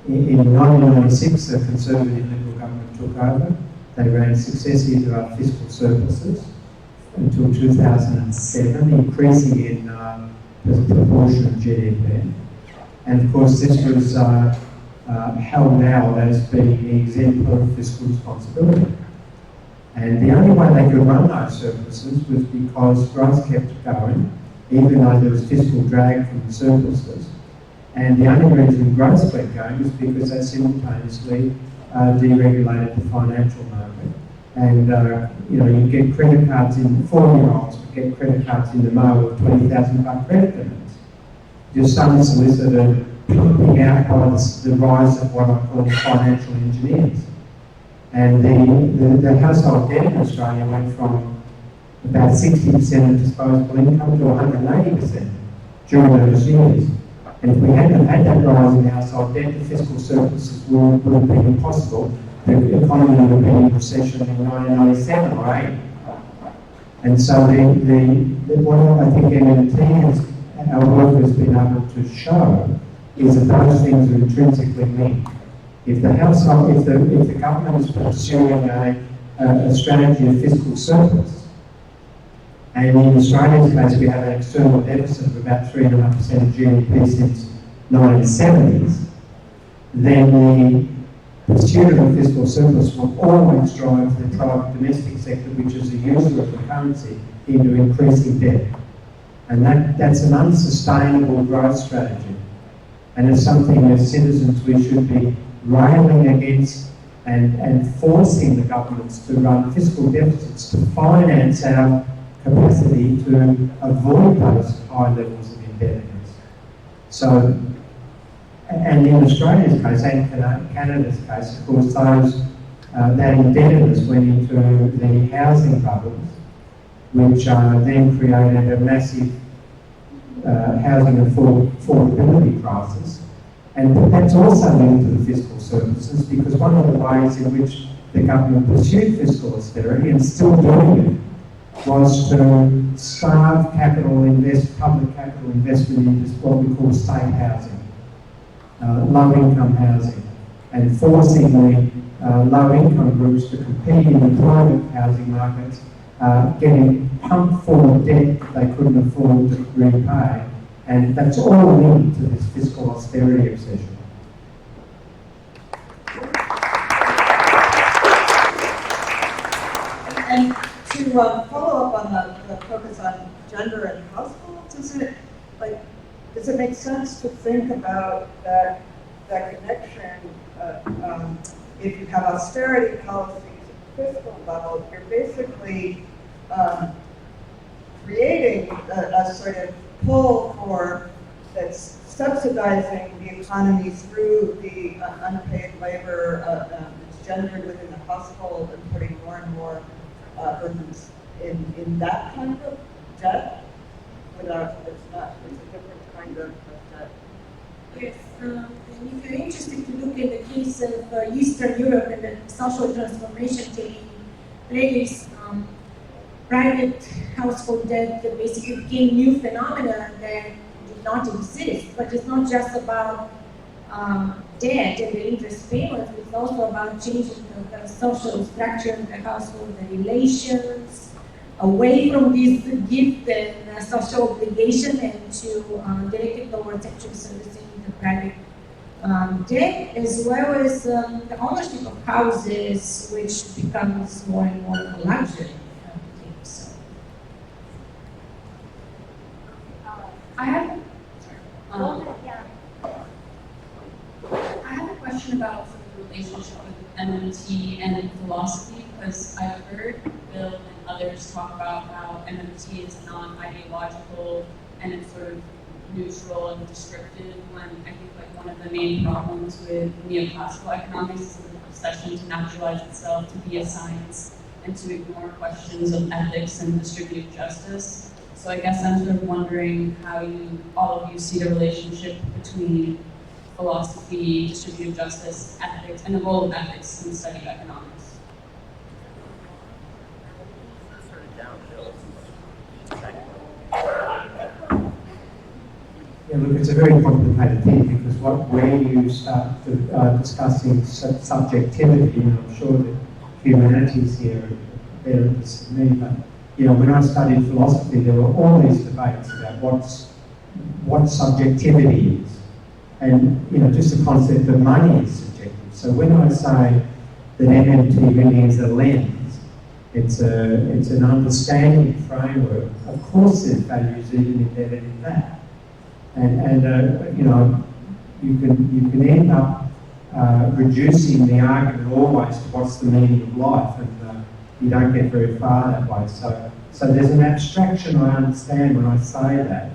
in 1996, the Conservative Liberal government took over. They ran successive fiscal surpluses until 2007, increasing in as a proportion of GDP. And of course, this was held out as being the exemplar of fiscal responsibility. And the only way they could run those surpluses was because growth kept going, even though there was fiscal drag from the surpluses. And the only reason growth kept going was because they simultaneously deregulated the financial market. And you get credit cards in, 4-year-olds would get credit cards in the mail with $20,000 credit limits. Just unsolicited, pumping out by the rise of what I call financial engineers. And the household debt in Australia went from about 60% of disposable income to 180% during those years. And if we hadn't had that rise in household debt, the fiscal surpluses would have been impossible. The economy would have been in recession in 1997 or 8. And so what I think MMT our work has been able to show is that those things are intrinsically linked. If the government is pursuing a strategy of fiscal surplus, and in Australia's case we have an external deficit of about 3.5% of GDP since 1970s, then the pursuit of a fiscal surplus will always drive the private domestic sector, which is a user of the currency, into increasing debt. And that's an unsustainable growth strategy. And it's something as citizens we should be railing against and forcing the governments to run fiscal deficits to finance our capacity to avoid those high levels of indebtedness. So, and in Australia's case and Canada's case, of course, that indebtedness went into the housing bubbles, which then created a massive housing affordability crisis. And that's also linked to the fiscal services, because one of the ways in which the government pursued fiscal austerity, and still doing it, was to starve public capital investment into what we call state housing, low-income housing, and forcing the low-income groups to compete in the private housing markets, getting pumped full of debt that they couldn't afford to repay. And that's all linked to this fiscal austerity obsession. And to follow up on the focus on gender and households, does it make sense to think about that connection? If you have austerity policies at the fiscal level, you're basically creating a sort of pull that's subsidizing the economy through the unpaid labor that's gendered within the household, and putting more and more burdens in that kind of debt. It's a different kind of debt. Yes, and if you're interested to look at the case of Eastern Europe and the social transformation taking place, private household debt that basically became new phenomena that did not exist. But it's not just about debt and the interest payments, it's also about changing the social structure of the household, the relations, away from this gift and social obligation, and to direct it towards actually servicing the private debt, as well as the ownership of houses, which becomes more and more a luxury. I have a question about sort of the relationship with MMT and philosophy, because I've heard Bill and others talk about how MMT is non-ideological and it's sort of neutral and descriptive, when I think like one of the main problems with neoclassical economics is the obsession to naturalize itself to be a science and to ignore questions of ethics and distributive justice. So I guess I'm sort of wondering how all of you see the relationship between philosophy, distributive justice, ethics, and the role of ethics in the study of economics. Yeah, look, it's a very complicated thing, because when you start discussing subjectivity, and I'm sure that humanities here better at this than me, but you know, when I studied philosophy, there were all these debates about what subjectivity is, and you know, just the concept of money is subjective. So when I say that MMT really is a lens, it's an understanding framework. Of course, there's values even embedded in that, and you know, you can end up reducing the argument always to what's the meaning of life, and you don't get very far that way. So there's an abstraction I understand when I say that,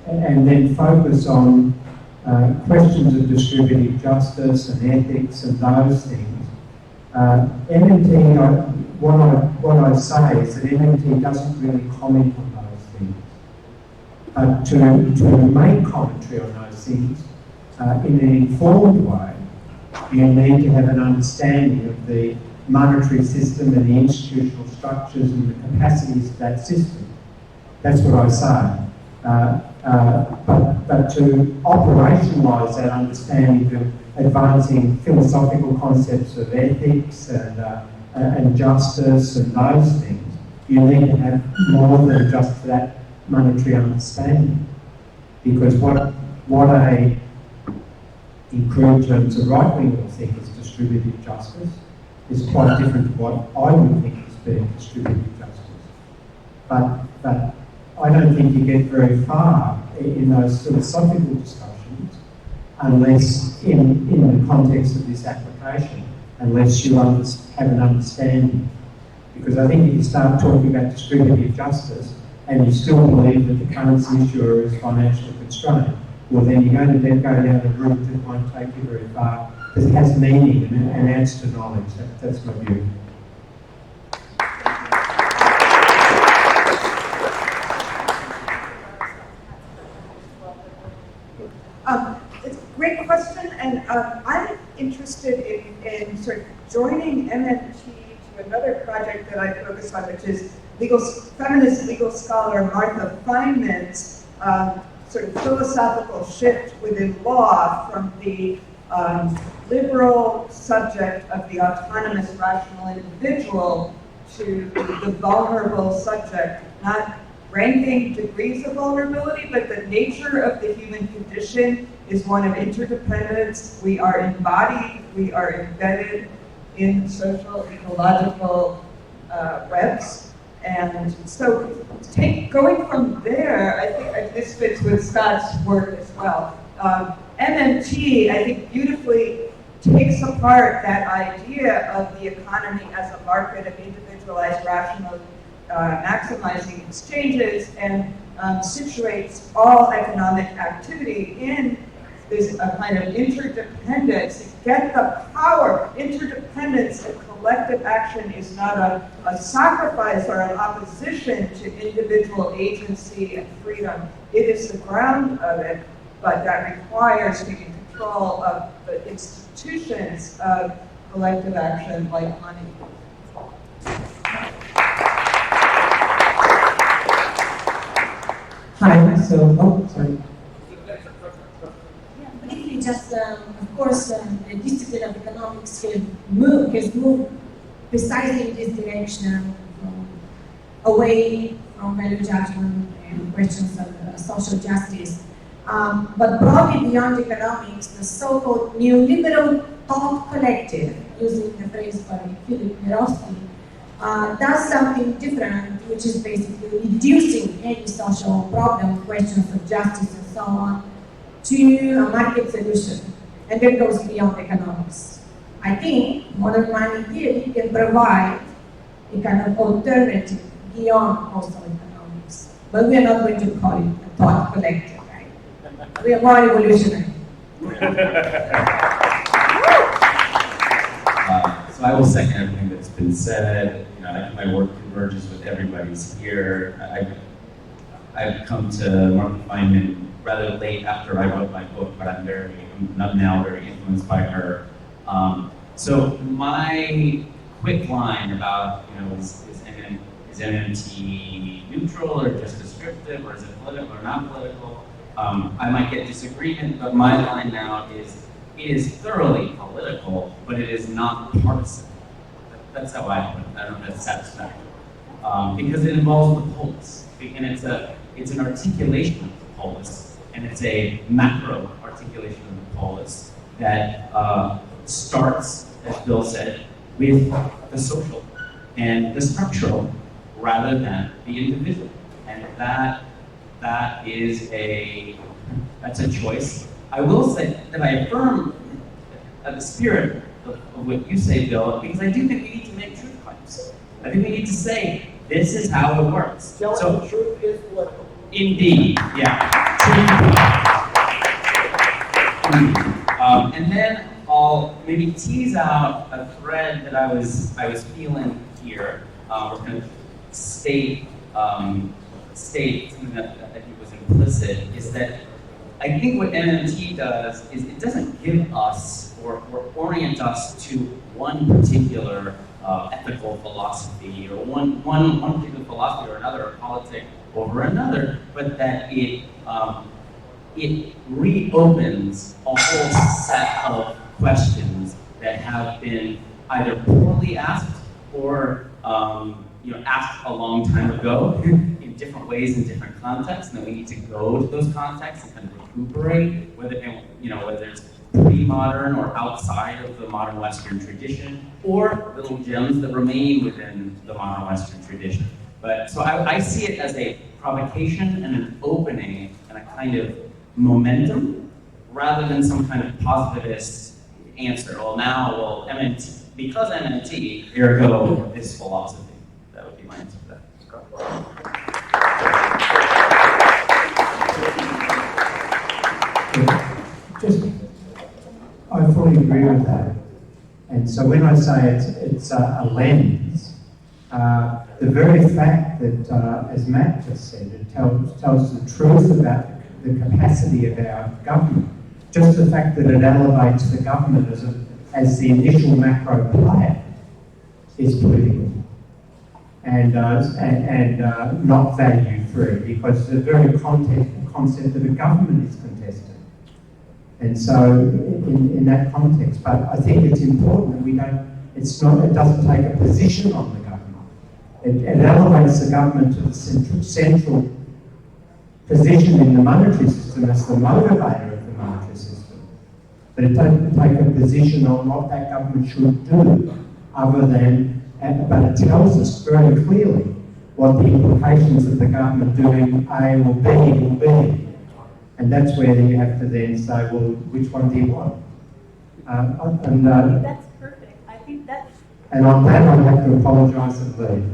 and then focus on questions of distributive justice and ethics and those things. MMT, what I say is that MMT doesn't really comment on those things. But to make commentary on those things in an informed way, you need to have an understanding of the monetary system and the institutional structures and the capacities of that system. That's what I say. But to operationalise that understanding of advancing philosophical concepts of ethics and justice and those things, you need to have more than just that monetary understanding. Because what in crude terms, a right-wing will think is distributive justice is quite different to what I would think is being distributive justice. But I don't think you get very far in those philosophical discussions unless, in the context of this application, unless you have an understanding. Because I think if you start talking about distributive justice and you still believe that the currency issuer is financially constrained, well then you're going to then go down a route that won't take you very far, because it has meaning and adds to knowledge. That's my view. It's a great question, and I'm interested in sort of joining MMT to another project that I focus on, which is feminist legal scholar Martha Feynman's sort of philosophical shift within law from the liberal subject of the autonomous rational individual to the vulnerable subject, not ranking degrees of vulnerability, but the nature of the human condition is one of interdependence. We are embodied, we are embedded in social, ecological webs. And so going from there, I think this fits with Scott's work as well. MMT, I think, beautifully takes apart that idea of the economy as a market of individualized, rational, maximizing exchanges, and situates all economic activity in this kind of interdependence. To get the power, interdependence and collective action is not a sacrifice or an opposition to individual agency and freedom. It is the ground of it, but that requires taking control of the institutions of collective action like money. Hi, sorry. Briefly, just of course, the discipline of economics has moved precisely in this direction, away from value judgment and questions of social justice. But broadly beyond economics, the so-called neoliberal thought collective, using the phrase by Philip Miroski, does something different, which is basically reducing any social problem, questions of justice and so on, to a market solution, and that goes beyond economics. I think modern money theory can provide a kind of alternative beyond also economics, but we are not going to call it a thought collective, right? We are more evolutionary. So I will second everything that's been said. You know, I think my work converges with everybody's here. I've come to Martha Feynman rather late after I wrote my book, but I'm now very influenced by her. So my quick line about, you know, is MMT neutral or just descriptive, or is it political or not political? I might get disagreement, but my line now is it is thoroughly political, but it is not partisan. That's how I put it. I don't know if that's satisfactory. Because it involves the polis, and it's an articulation of the polis, and it's a macro articulation of the polis that starts, as Bill said, with the social and the structural rather than the individual. And that's a choice. I will say that I affirm the spirit of what you say, Bill, because I do think we need to make truth claims. I think we need to say, this is how it works. So the truth is political. Indeed, yeah. And then I'll maybe tease out a thread that I was feeling here, or kind of state something that I think was implicit, is that I think what MMT does is it doesn't give us or orient us to one particular ethical philosophy or one particular philosophy or another, or politic over another, but that it reopens a whole set of questions that have been either poorly asked or asked a long time ago in different ways in different contexts, and then we need to go to those contexts and kind of recuperate whether it's pre-modern or outside of the modern Western tradition, or little gems that remain within the modern Western tradition. But so I see it as a provocation and an opening and a kind of momentum, rather than some kind of positivist answer. Well, MMT, because MMT, ergo this philosophy. That would be my answer to that. I fully agree with that. And so when I say it's a lens, the very fact that, as Matt just said, it tells the truth about the capacity of our government. Just the fact that it elevates the government as the initial macro player is political and not value-free, because the very concept of a government is contested. And so, in that context, but I think it's important that it doesn't take a position on the government. It elevates the government to the central position in the monetary system as the motivator of the monetary system. But it doesn't take a position on what that government should do, but it tells us very clearly what the implications of the government doing A or B will be. And that's where you have to then say, well, which one do you want? That's perfect. I think that's... And on that, I have to apologise and leave.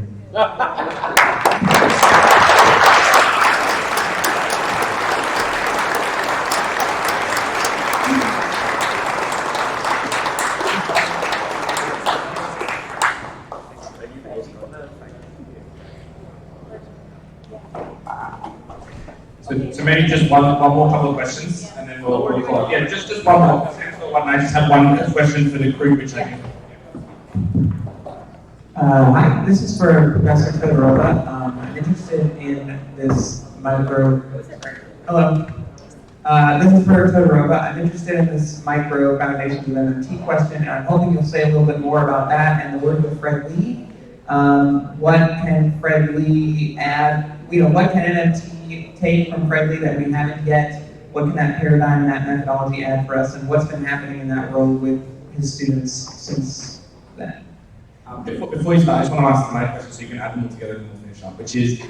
So maybe just one more couple of questions, and then we'll call it. Yeah, just one more. I just have one question for the group, which I can. Hi, this is for Professor Todorova. I'm interested in this micro. Hello. This is for Todorova. I'm interested in this micro foundations of MMT question, and I'm hoping you'll say a little bit more about that and the work with Fred Lee. What can Fred Lee add? What can MMT take from Fred Lee that we haven't yet? What can that paradigm and that methodology add for us, and what's been happening in that role with his students since then? Before you start, I just want to ask my question so you can add them all together and we'll finish up, which is,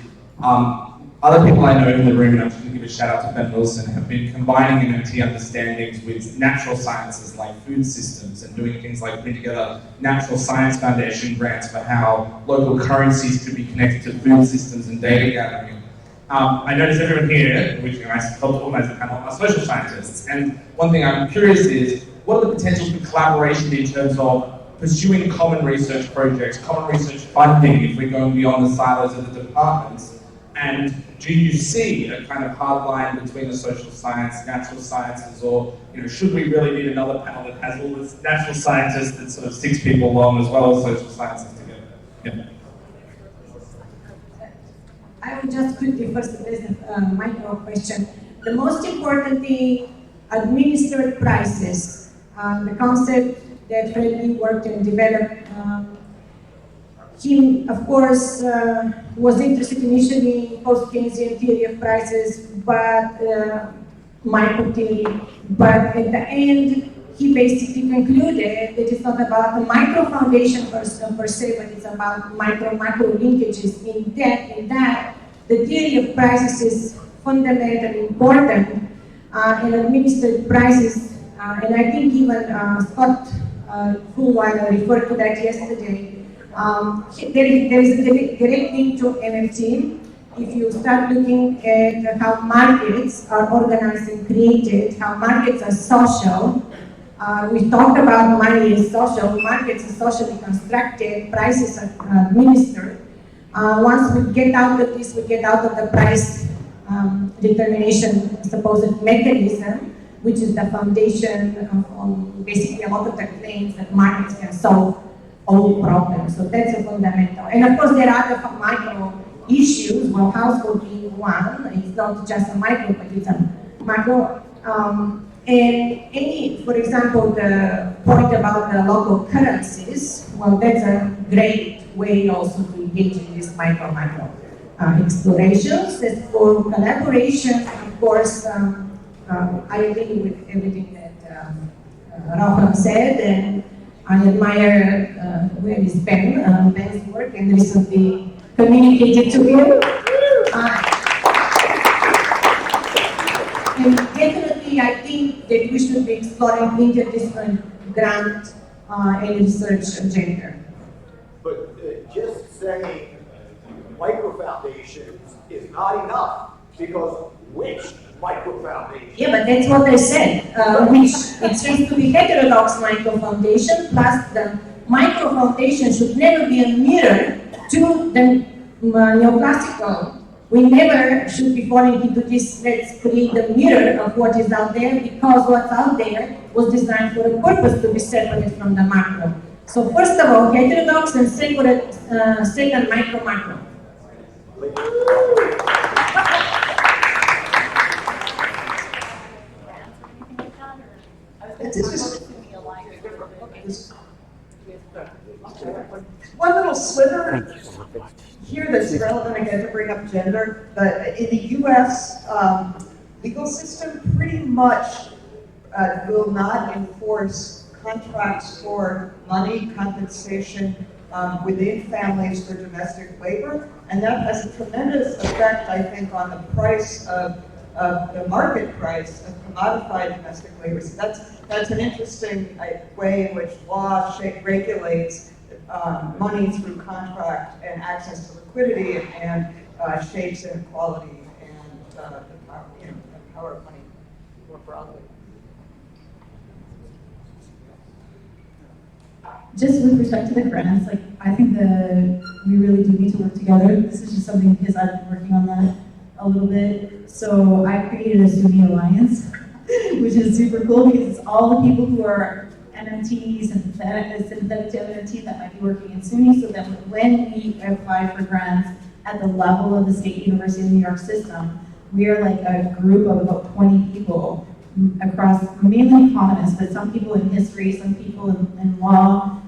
other people I know in the room, and I'm just going to give a shout out to Ben Wilson, have been combining MMT understandings with natural sciences like food systems and doing things like putting together Natural Science Foundation grants for how local currencies could be connected to food systems and data gathering. I notice everyone here, which I helped organize the panel, are social scientists. And one thing I'm curious is, what are the potentials for collaboration in terms of pursuing common research projects, common research funding, if we're going beyond the silos of the departments? And do you see a kind of hard line between the social science, natural sciences, or should we really need another panel that has all this natural scientists that's sort of 6 people long as well as social sciences together? Yeah. I will just quickly first address the micro question. The most important thing, administered prices. The concept that Fred Lee worked and developed He, of course, was interested initially in post-Keynesian theory of prices, but micro theory. But at the end, he basically concluded that it's not about the micro foundation per se, but it's about macro linkages in that the theory of prices is fundamentally important and administered prices. And I think even Scott Fulwiler referred to that yesterday. There is a direct link to MMT. If you start looking at how markets are organized and created, how markets are social, we talked about money is social, markets are socially constructed, prices are administered. Once we get out of this, we get out of the price determination supposed mechanism, which is the foundation of basically a lot of the claims that markets can solve all problems. So that's a fundamental. And of course, there are other micro issues, well, household being one. It's not just a micro, but it's a macro. And for example, the point about the local currencies, well, that's a great way also to engage in these macro explorations. As for collaboration, of course, I agree with everything that Rohan said, and I admire where is Ben's work, and recently communicated to him. And definitely, I think that we should be exploring interdisciplinary grant and research agenda. But just saying micro foundations is not enough, because which micro foundation? Yeah, but that's what I said, which it seems to be heterodox micro foundation, plus the micro foundation should never be a mirror to the neoclassical. We never should be falling into this, let's create the mirror of what is out there, because what's out there was designed for a purpose to be separate from the macro. So first of all, heterodox, and second, macro. One little sliver here that's relevant, again, to bring up gender, but in the US legal system pretty much will not enforce contracts for money compensation within families for domestic labor, and that has a tremendous effect, I think, on the price of the market price of commodified domestic labor. So that's an interesting way in which law regulates money through contract and access to liquidity, and shapes inequality and the power of money more broadly. Just with respect to the grants, I think that we really do need to work together. This is just something because I've been working on that a little bit. So I created a SUNY Alliance, which is super cool because it's all the people who are MMTs and sympathetic to MMT that might be working in SUNY, so that when we apply for grants at the level of the State University of New York system, we are like a group of about 20 people across, mainly economists, but some people in history, some people in law,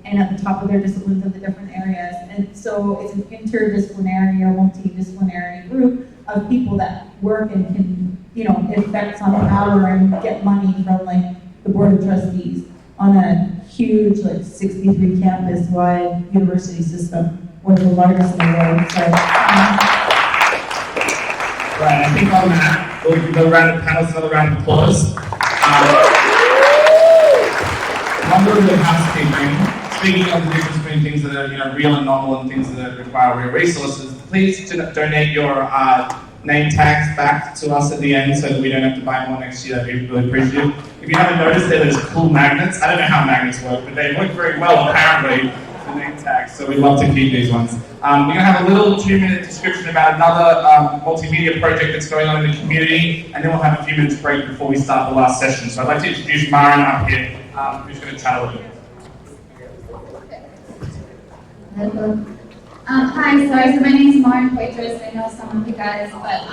and at the top of their disciplines of the different areas. And so it's an interdisciplinary or multidisciplinary group of people that work and can, affect some power and get money from the Board of Trustees on a huge 63 campus wide university system, one of the largest in the world. So, Right, I think on that, we'll round of panels, another round of applause. One little bit of housekeeping. Speaking of the difference between things that are real and novel and things that require real resources, please donate your name tags back to us at the end so that we don't have to buy more next year. That'd be really appreciated. If you haven't noticed, there's cool magnets. I don't know how magnets work, but they work very well apparently. The name tags, so we love to keep these ones. We're going to have a little 2-minute description about another multimedia project that's going on in the community, and then we'll have a few minutes break before we start the last session. So I'd like to introduce Maren up here, who's going to chat a little bit. Hi, sorry, so my name is Maren Poitras. I know some of you guys, but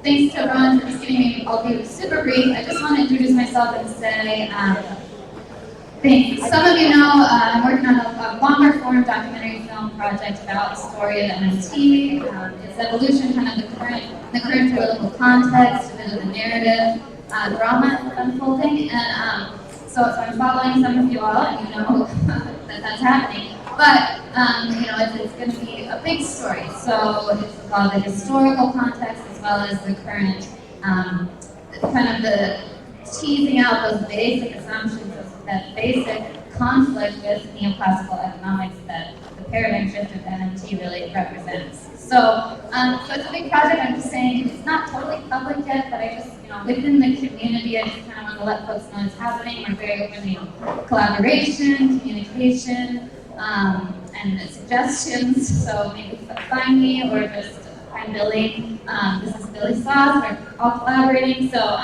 thanks to Ron for just giving me. I'll be super brief. I just want to introduce myself and say thanks. Some of you know I'm working on a a longer form documentary film project about the story of MMT, its evolution, kind of the current political context, a bit of the narrative, drama unfolding, and so I'm following some of you all, and you know that that's happening. But it's going to be a big story. So it's about the historical context as well as the current, kind of the teasing out those basic assumptions, that basic conflict with neoclassical economics that the paradigm shift of MMT really represents. So it's a big project. I'm just saying it's not totally public yet, but I just, within the community, I just kind of want to let folks know it's happening. We're very open to collaboration, communication, and suggestions. So maybe find me or just find Billy. This is Billy Sauce. We're all collaborating. So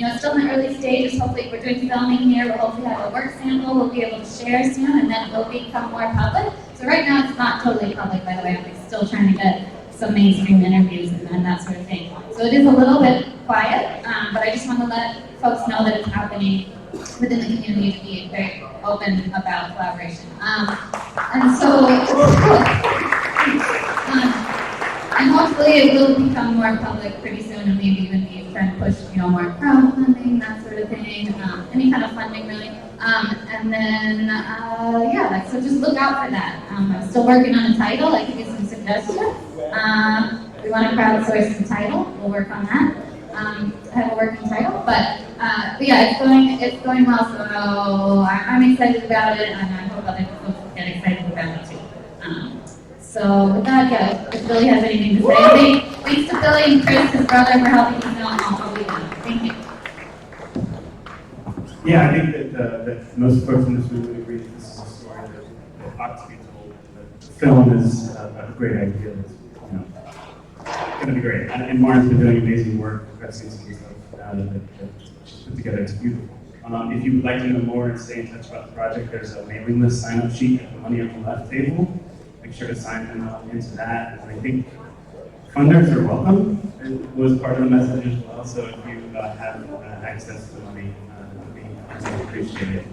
it's still in the early stages. Hopefully, we're doing filming here. We'll hopefully have a work sample we'll be able to share soon, and then it will become more public. So right now, it's not totally public, by the way. I'm still trying to get some mainstream interviews and that sort of thing. So it is a little bit quiet, but I just want to let folks know that it's happening within the community, to be very open about collaboration. And so, and hopefully it will become more public pretty soon, and maybe even be trying to push, more crowdfunding, that sort of thing, any kind of funding really. And then, so just look out for that. I'm still working on a title. I can give some suggestions. We want to crowdsource the title. We'll work on that. I have a working title, but yeah, it's going well. So I'm excited about it, and I hope other folks get excited about it too. So with that, if Billy has anything to say, thanks to Billy and Chris, his brother, for helping me film. I'll be done. Thank you. Yeah, I think that most folks in this room would agree that this is a story that ought to be told. That film is a great idea. It's going to be great. And Martin's been doing amazing work. I've seen some stuff that she's put together. It's beautiful. If you would like to know more and stay in touch about the project, there's a mailing list sign-up sheet at the money on the left table. Make sure to sign into that. And I think funders are welcome. It was part of the message as well. So if you have access to money, we appreciate it.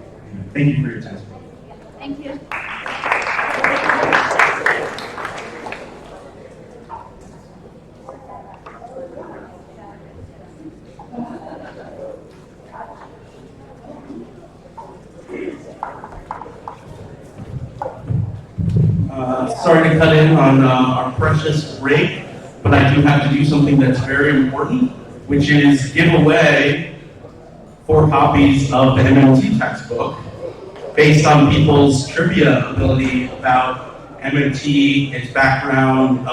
Thank you for your time. Thank you. Sorry to cut in on our precious break, but I do have to do something that's very important, which is give away 4 copies of the MMT textbook based on people's trivia ability about MMT, its background,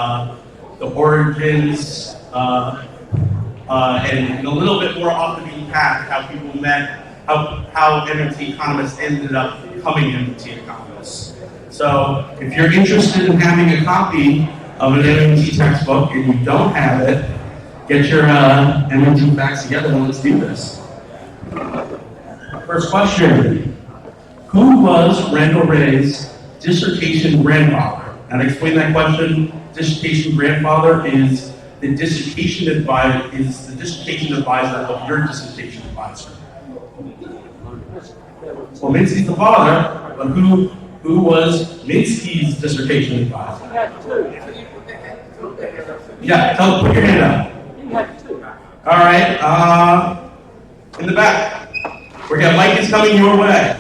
the origins, and a little bit more off the beaten path, how people met, how MMT economists ended up becoming MMT economists. So if you're interested in having a copy of an MMT textbook and you don't have it, get your MMT facts together and let's do this. First question, who was Randall Wray's dissertation grandfather? And to explain that question, dissertation grandfather is the dissertation advisor of your dissertation advisor. Well, Minsky's the father, but who was Minsky's dissertation advisor? Yeah, put your hand up. All right, in the back. We got Mike is coming your way.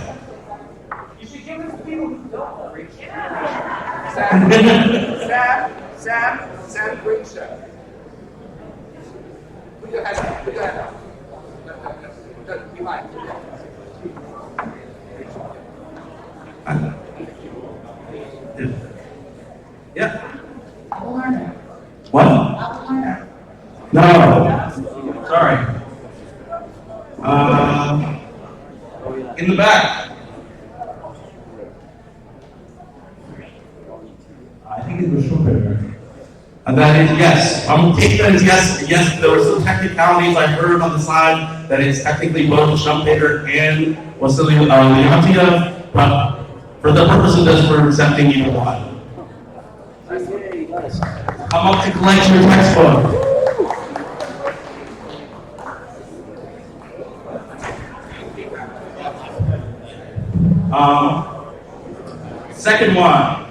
You should give it to people who don't reach. Sam Greenstone. Put your hand up. No, behind. Yeah. Apple learner. What? Apple learner. No. Sorry. In the back. I think it was Schumpeter. And that is yes. I'm taking that as yes. Yes, there were some technicalities I heard on the side that it's technically both Schumpeter and Wassily Leontiev, but for the purpose of this, we're accepting either one. Come up to collect your textbook. Second one.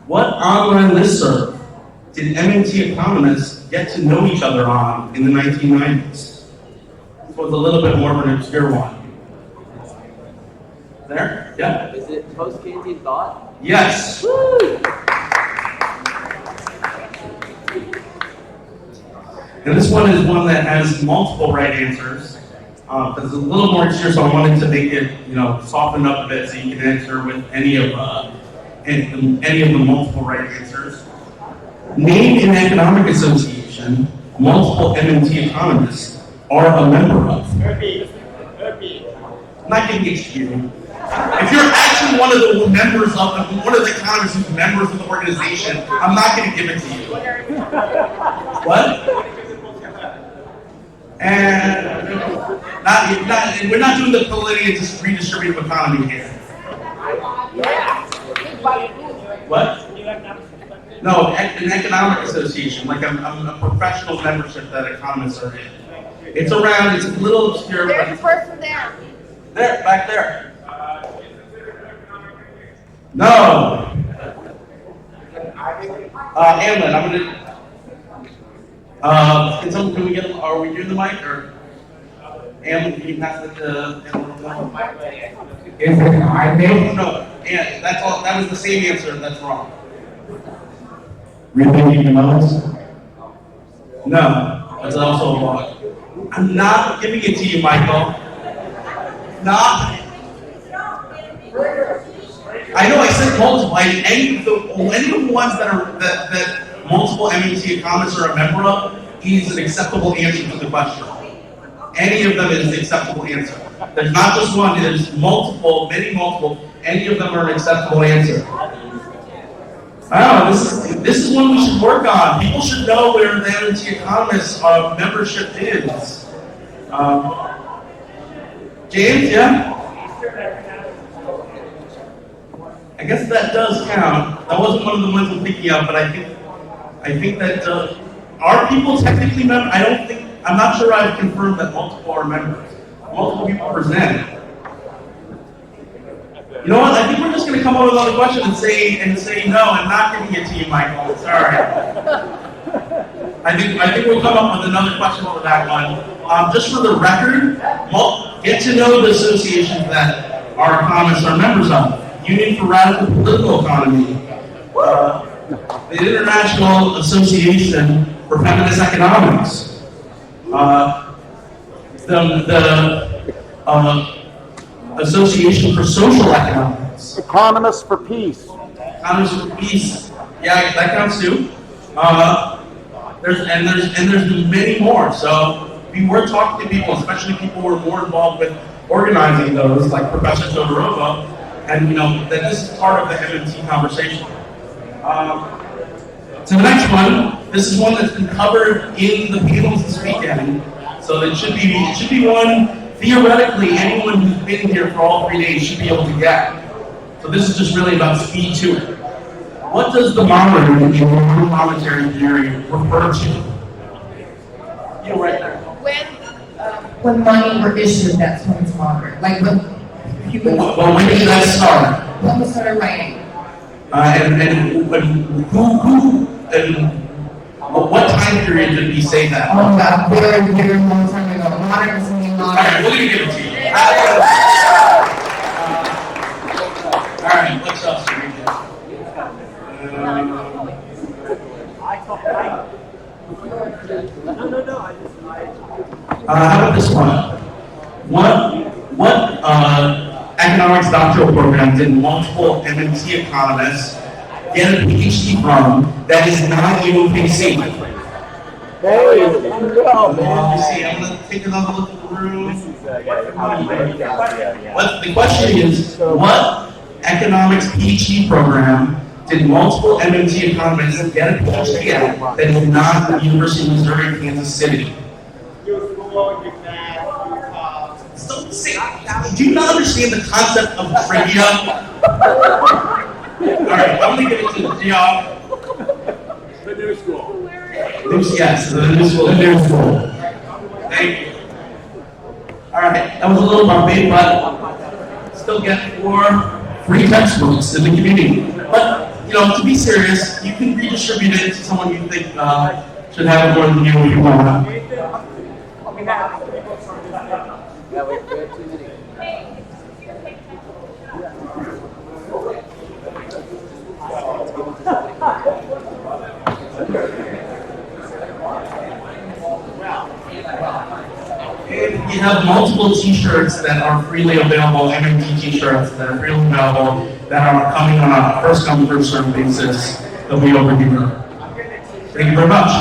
What online listserv did MMT economists get to know each other on in the 1990s? This was a little bit more of an obscure one. There? Yeah? Is it post-Keynesian thought? Yes. Woo! And this one is one that has multiple right answers. Because it's a little more obscure, so I wanted to make it, soften up a bit so you can answer with any of the multiple right answers. Name an economic association multiple MMT economists are a member of. I'm not giving it to you. If you're actually one of the members of one of the economists who's members of the organization, I'm not going to give it to you. What? And we're not doing the political redistributive economy here. What? No, an economic association, like a professional membership that economists are in. It's around, it's a little obscure. There's a person there. There, back there. No. Amlin, I'm gonna. Can we get? Are we doing the mic or? Amlin, can you pass it to Amlin? Is it I made? No, yeah, that's all. That was the same answer. That's wrong. Rethinking economics? No, that's also wrong. I'm not giving it to you, Michael. Not. I know I said multiple. Any of the ones that multiple MMT economists are a member of is an acceptable answer to the question. Any of them is an acceptable answer. There's not just one. There's multiple, many multiple. Any of them are an acceptable answer. Oh, this is one we should work on. People should know where the MMT economists membership is. James, yeah? I guess that does count. That wasn't one of the ones I'm thinking of, but I think that are people technically members? I'm not sure I've confirmed that multiple are members. Multiple people present. You know what? I think we're just going to come up with another question and say no. I'm not giving it to you, Michael. Sorry. I think we'll come up with another question for that one. Just for the record, get to know the associations that our economists are members of. Union for Radical Political Economy, the International Association for Feminist Economics, the Association for Social Economics, Economists for Peace. Economists for Peace, yeah, that counts too. There's many more. So we were talking to people, especially people who are more involved with organizing those, like Professor Todorova. And that this is part of the MMT conversation. So the next one, this is one that's been covered in the panels this weekend. So it should be one theoretically anyone who's been here for all 3 days should be able to get. So this is just really about speed to it. What does the moderator in monetary theory refer to? Right there. When money were issued, that's when it's moderate. Like when. Well, when did that start? When we started writing. And what time period did we say that? Oh God, very long time ago. Modern is mean modern. Alright, we're gonna give it to you. Alright, what's else do we get? How about this one? What economics doctoral program did multiple MMT economists get a PhD from that is not UPC? There you go, man. I'm going to take another look at the room. The question is, what economics PhD program did multiple MMT economists get a PhD at that is not the University of Missouri, Kansas City? Do you not understand the concept of trivia? Alright, I'm going to give it to Joelle. The new school. Yes, the new school. Thank you. Alright, that was a little bumpy, but still get 4 free textbooks in the community. But, to be serious, you can redistribute it to someone you think should have it more than you if you want. We have multiple t-shirts that are freely available, MMT t-shirts that are freely available, that are coming on a first come, first served basis. They'll be over here. Thank you very much.